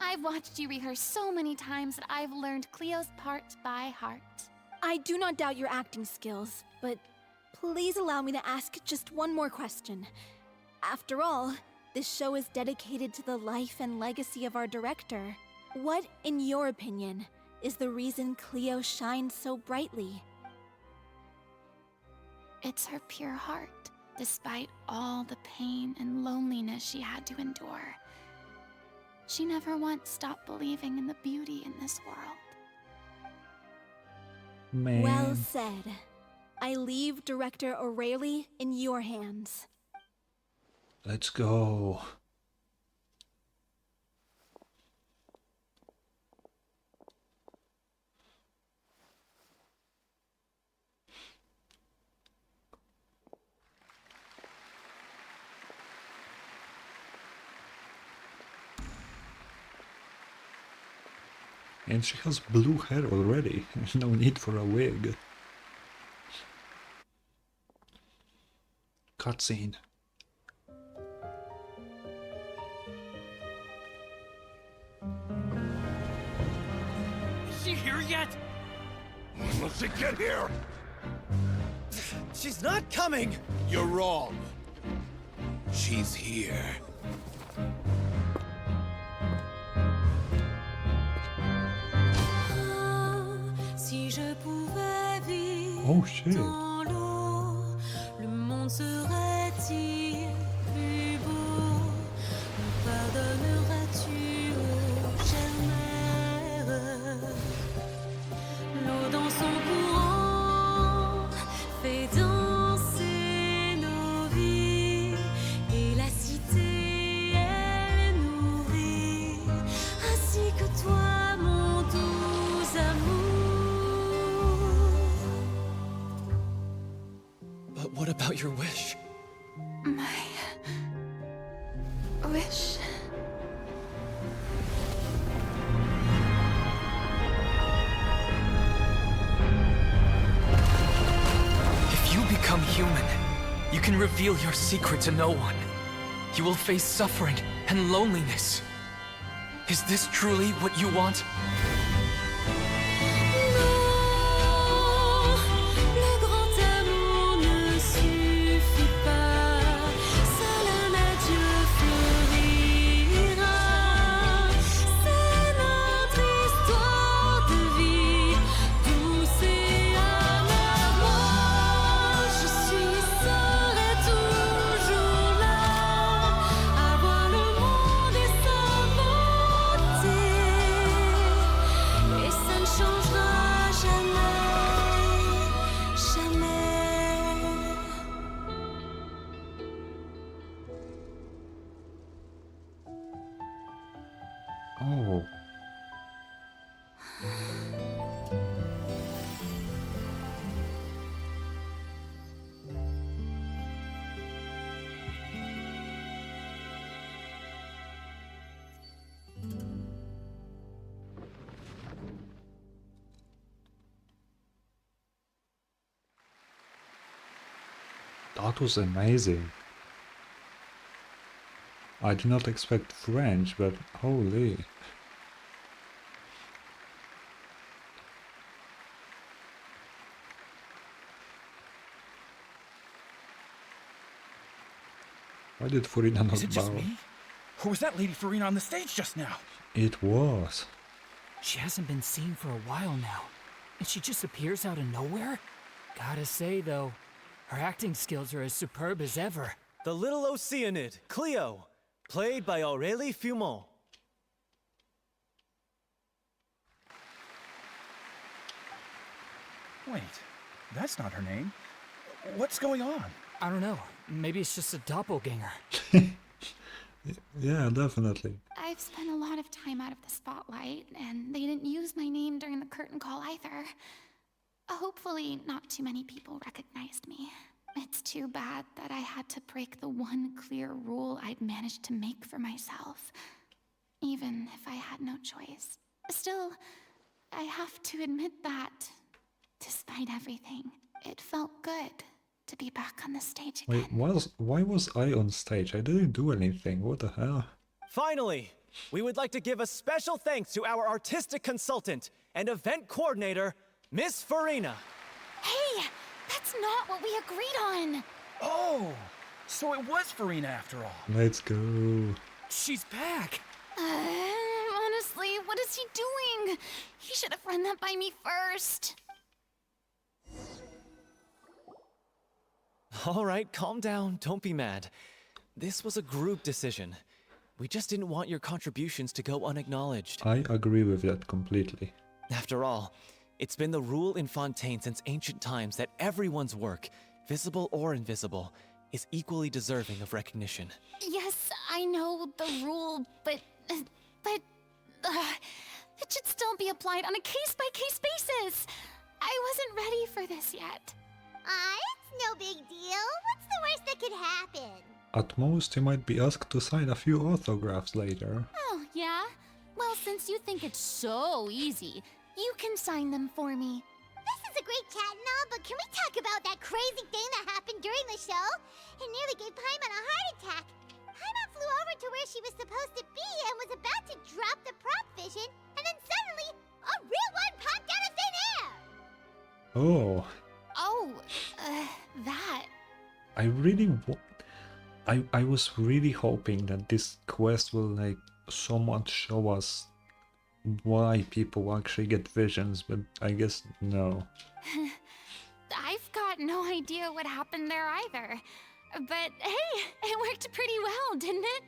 Speaker 5: I've watched you rehearse so many times that I've learned Cleo's part by heart.
Speaker 6: I do not doubt your acting skills, but please allow me to ask just one more question. After all, this show is dedicated to the life and legacy of our director. What, in your opinion, is the reason Cleo shines so brightly?
Speaker 5: It's her pure heart, despite all the pain and loneliness she had to endure. She never once stopped believing in the beauty in this world.
Speaker 1: Man.
Speaker 6: Well said. I leave Director O'Reilly in your hands.
Speaker 1: Let's go. And she has blue hair already. No need for a wig. Cutscene.
Speaker 7: Is she here yet?
Speaker 12: When will she get here?
Speaker 7: She's not coming!
Speaker 12: You're wrong. She's here.
Speaker 1: Oh shit.
Speaker 13: Le monde serait-il plus beau? Me pardonneras-tu, ô chère mère? L'eau dans son courant fait danser nos vies, et la cité elle nourrit, ainsi que toi, mon doux amour.
Speaker 7: But what about your wish?
Speaker 5: My wish.
Speaker 4: If you become human, you can reveal your secret to no one. You will face suffering and loneliness. Is this truly what you want?
Speaker 13: Le grand amour ne suffit pas, seul un adieu fleurira. C'est notre histoire de vie, douce et amère. Moi, je serai toujours là, à voir le monde et sa beauté.
Speaker 1: That was amazing. I did not expect French, but holy. Why did Furina
Speaker 14: Is it
Speaker 1: not
Speaker 14: just
Speaker 1: bow?
Speaker 14: me? Or was that Lady Furina on the stage just now?
Speaker 1: It was.
Speaker 15: She hasn't been seen for a while now, and she just appears out of nowhere? Gotta say, though, her acting skills are as superb as ever.
Speaker 7: The little Oceanid, Cleo, played by Aurélie Fumont.
Speaker 14: Wait, that's not her name. What's going on?
Speaker 15: I don't know. Maybe it's just a doppelganger.
Speaker 1: Yeah, definitely.
Speaker 5: I've spent a lot of time out of the spotlight, and they didn't use my name during the curtain call either. Hopefully, not too many people recognized me. It's too bad that I had to break the one clear rule I'd managed to make for myself, even if I had no choice. Still, I have to admit that, despite everything, it felt good to be back on the stage again.
Speaker 1: Wait, why was I on stage? I didn't do anything. What the hell?
Speaker 7: Finally, we would like to give a special thanks to our artistic consultant and event coordinator, Miss Furina.
Speaker 5: Hey, that's not what we agreed on.
Speaker 14: Oh, so it was Furina after all.
Speaker 1: Let's go.
Speaker 15: She's back.
Speaker 5: Honestly, what is he doing? He should have run that by me first.
Speaker 7: All right, calm down, don't be mad. This was a group decision. We just didn't want your contributions to go unacknowledged.
Speaker 1: I agree with that completely.
Speaker 7: After all, it's been the rule in Fontaine since ancient times that everyone's work, visible or invisible, is equally deserving of recognition.
Speaker 5: Yes, I know the rule, but it should still be applied on a case-by-case basis. I wasn't ready for this yet.
Speaker 2: It's no big deal. What's the worst that could happen?
Speaker 1: At most, you might be asked to sign a few autographs later.
Speaker 5: Oh, yeah? Well, since you think it's so easy, you can sign them for me.
Speaker 2: This is a great chat and all, but can we talk about that crazy thing that happened during the show? It nearly gave Paimon a heart attack. Paimon flew over to where she was supposed to be and was about to drop the prop vision, and then suddenly, a real one popped out of thin air!
Speaker 1: Oh,
Speaker 5: Oh, that.
Speaker 1: I really I was really hoping that this quest will like somewhat show us why people actually get visions, but I guess no.
Speaker 5: I've got no idea what happened there either. But hey, it worked pretty well, didn't it?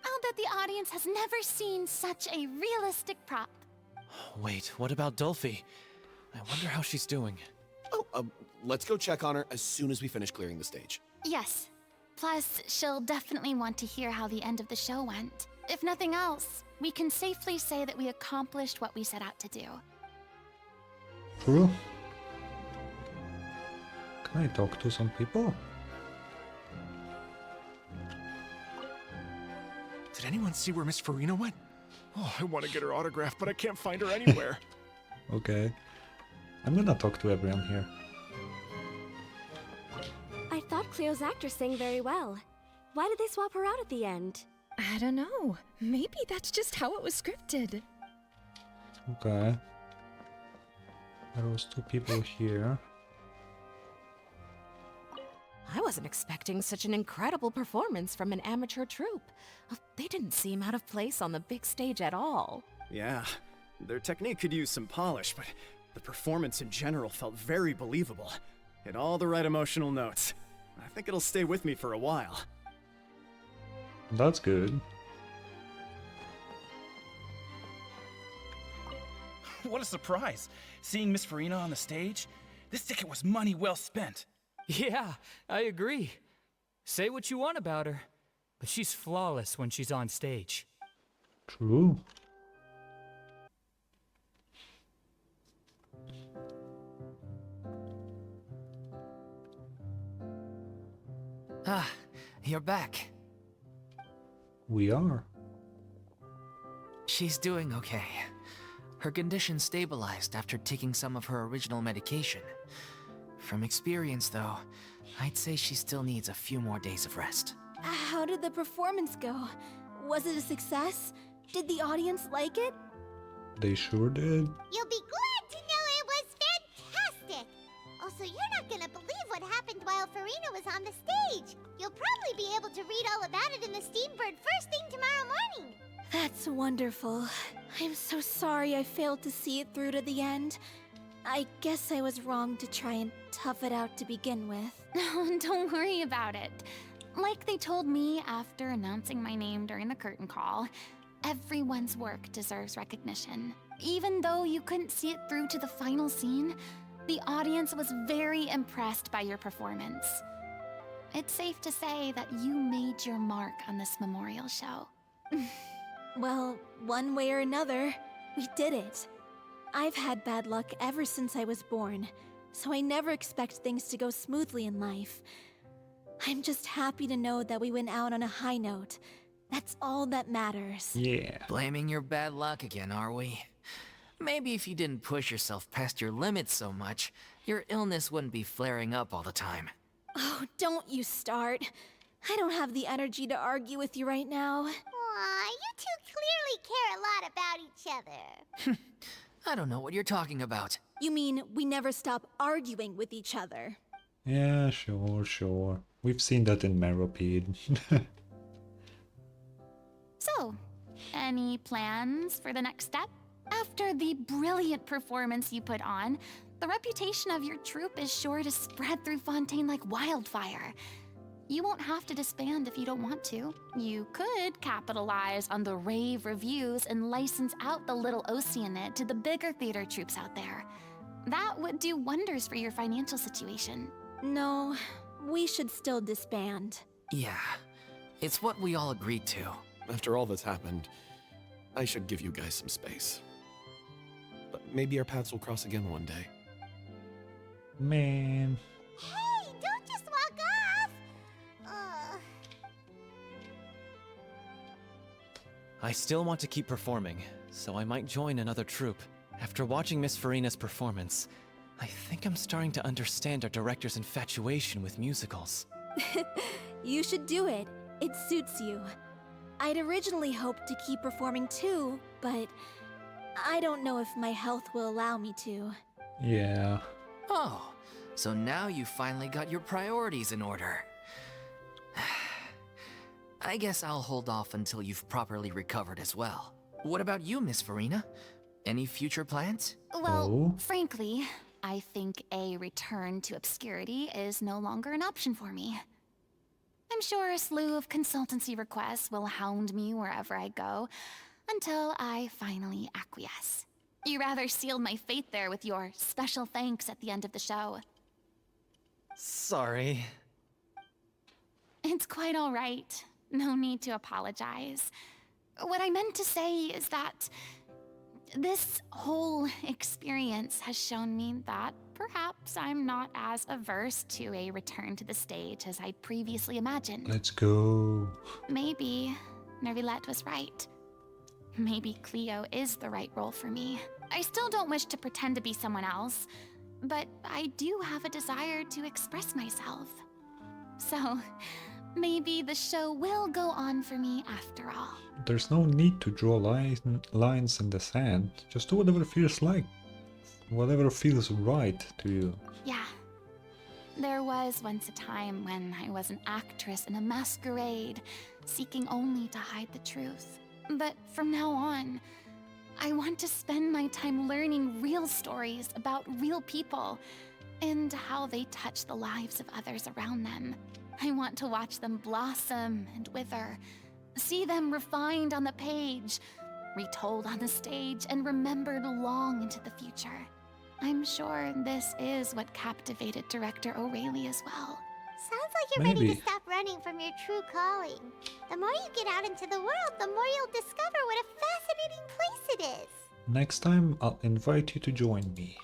Speaker 5: I'll bet the audience has never seen such a realistic prop.
Speaker 7: Wait, what about Dolphy? I wonder how she's doing.
Speaker 9: Oh, let's go check on her as soon as we finish clearing the stage.
Speaker 5: Yes. Plus, she'll definitely want to hear how the end of the show went. If nothing else, we can safely say that we accomplished what we set out to do.
Speaker 1: True. Can I talk to some people?
Speaker 12: Did anyone see where Miss Furina went? Oh, I want to get her autograph, but I can't find her anywhere.
Speaker 1: Okay. I'm gonna talk to everyone here.
Speaker 16: I thought Cleo's actress sang very well. Why did they swap her out at the end?
Speaker 17: I don't know. Maybe that's just how it was scripted.
Speaker 1: Okay. There was two people here.
Speaker 18: I wasn't expecting such an incredible performance from an amateur troupe. They didn't seem out of place on the big stage at all.
Speaker 19: Yeah, their technique could use some polish, but the performance in general felt very believable. Hit all the right emotional notes. I think it'll stay with me for a while.
Speaker 1: That's good.
Speaker 14: What a surprise! Seeing Miss Furina on the stage? This ticket was money well spent.
Speaker 15: Yeah, I agree. Say what you want about her, but she's flawless when she's on stage.
Speaker 1: True.
Speaker 4: Ah, you're back.
Speaker 1: We are.
Speaker 4: She's doing okay. Her condition stabilized after taking some of her original medication. From experience, though, I'd say she still needs a few more days of rest.
Speaker 6: How did the performance go? Was it a success? Did the audience like it?
Speaker 1: They sure did.
Speaker 2: You'll be glad to know it was fantastic! Also, you're not gonna believe what happened while Furina was on the stage. You'll probably be able to read all about it in the Steambird first thing tomorrow morning.
Speaker 6: That's wonderful. I'm so sorry I failed to see it through to the end. I guess I was wrong to try and tough it out to begin with.
Speaker 5: No, don't worry about it. Like they told me after announcing my name during the curtain call, everyone's work deserves recognition. Even though you couldn't see it through to the final scene, the audience was very impressed by your performance. It's safe to say that you made your mark on this memorial show.
Speaker 6: Well, one way or another, we did it. I've had bad luck ever since I was born, so I never expect things to go smoothly in life. I'm just happy to know that we went out on a high note. That's all that matters.
Speaker 1: Yeah.
Speaker 4: Blaming your bad luck again, are we? Maybe if you didn't push yourself past your limits so much, your illness wouldn't be flaring up all the time.
Speaker 6: Oh, don't you start. I don't have the energy to argue with you right now.
Speaker 2: Aw, you two clearly care a lot about each other.
Speaker 4: I don't know what you're talking about.
Speaker 6: You mean we never stop arguing with each other?
Speaker 1: Yeah, sure. We've seen that in Meropede.
Speaker 5: So, any plans for the next step? After the brilliant performance you put on, the reputation of your troupe is sure to spread through Fontaine like wildfire. You won't have to disband if you don't want to. You could capitalize on the rave reviews and license out the Little Oceanid to the bigger theater troupes out there. That would do wonders for your financial situation.
Speaker 6: No, we should still disband.
Speaker 4: Yeah, it's what we all agreed to.
Speaker 9: After all that's happened, I should give you guys some space. But maybe our paths will cross again one day.
Speaker 1: Man.
Speaker 2: Hey, don't just walk off!
Speaker 7: I still want to keep performing, so I might join another troupe. After watching Miss Furina's performance, I think I'm starting to understand our director's infatuation with musicals.
Speaker 6: You should do it. It suits you. I'd originally hoped to keep performing too, but I don't know if my health will allow me to.
Speaker 1: Yeah.
Speaker 4: Oh, so now you finally got your priorities in order. I guess I'll hold off until you've properly recovered as well. What about you, Miss Furina? Any future plans?
Speaker 5: Well, frankly, I think a return to obscurity is no longer an option for me. I'm sure a slew of consultancy requests will hound me wherever I go, until I finally acquiesce. You rather sealed my fate there with your special thanks at the end of the show.
Speaker 7: Sorry.
Speaker 5: It's quite all right. No need to apologize. What I meant to say is that this whole experience has shown me that perhaps I'm not as averse to a return to the stage as I previously imagined.
Speaker 1: Let's go.
Speaker 5: Maybe Nervilette was right. Maybe Cleo is the right role for me. I still don't wish to pretend to be someone else, but I do have a desire to express myself. So, maybe the show will go on for me after all.
Speaker 1: There's no need to draw lines in the sand. Just do whatever feels like. Whatever feels right to you.
Speaker 5: Yeah. There was once a time when I was an actress in a masquerade, seeking only to hide the truth. But from now on, I want to spend my time learning real stories about real people and how they touch the lives of others around them. I want to watch them blossom and wither, see them refined on the page, retold on the stage, and remembered long into the future. I'm sure this is what captivated director O'Reilly as well.
Speaker 2: Sounds like you're ready
Speaker 1: Maybe.
Speaker 2: to stop running from your true calling. The more you get out into the world, the more you'll discover what a fascinating place it is.
Speaker 1: Next time, I'll invite you to join me.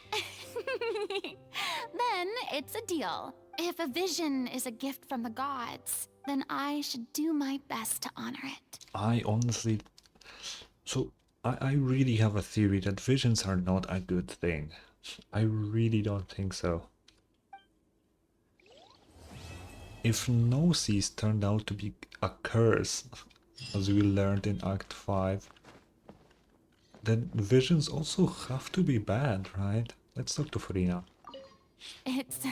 Speaker 5: Then it's a deal. If a vision is a gift from the gods, then I should do my best to honor it.
Speaker 1: I honestly... So, I really have a theory that visions are not a good thing. I really don't think so. if Gnosis turned out to be a curse, as we learned in Act 5, then visions also have to be bad, right? Let's talk to Furina.
Speaker 5: It's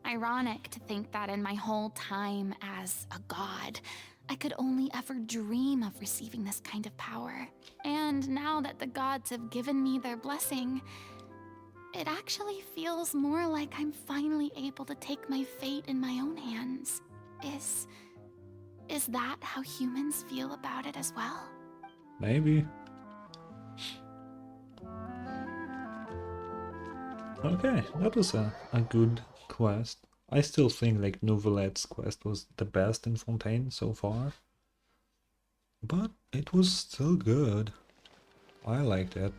Speaker 5: ironic to think that in my whole time as a god, I could only ever dream of receiving this kind of power. And now that the gods have given me their blessing, it actually feels more like I'm finally able to take my fate in my own hands. Is that how humans feel about it as well?
Speaker 1: Maybe. Okay, that was a good quest. I still think like Nouvelette's quest was the best in Fontaine so far. But it was still good. I liked it.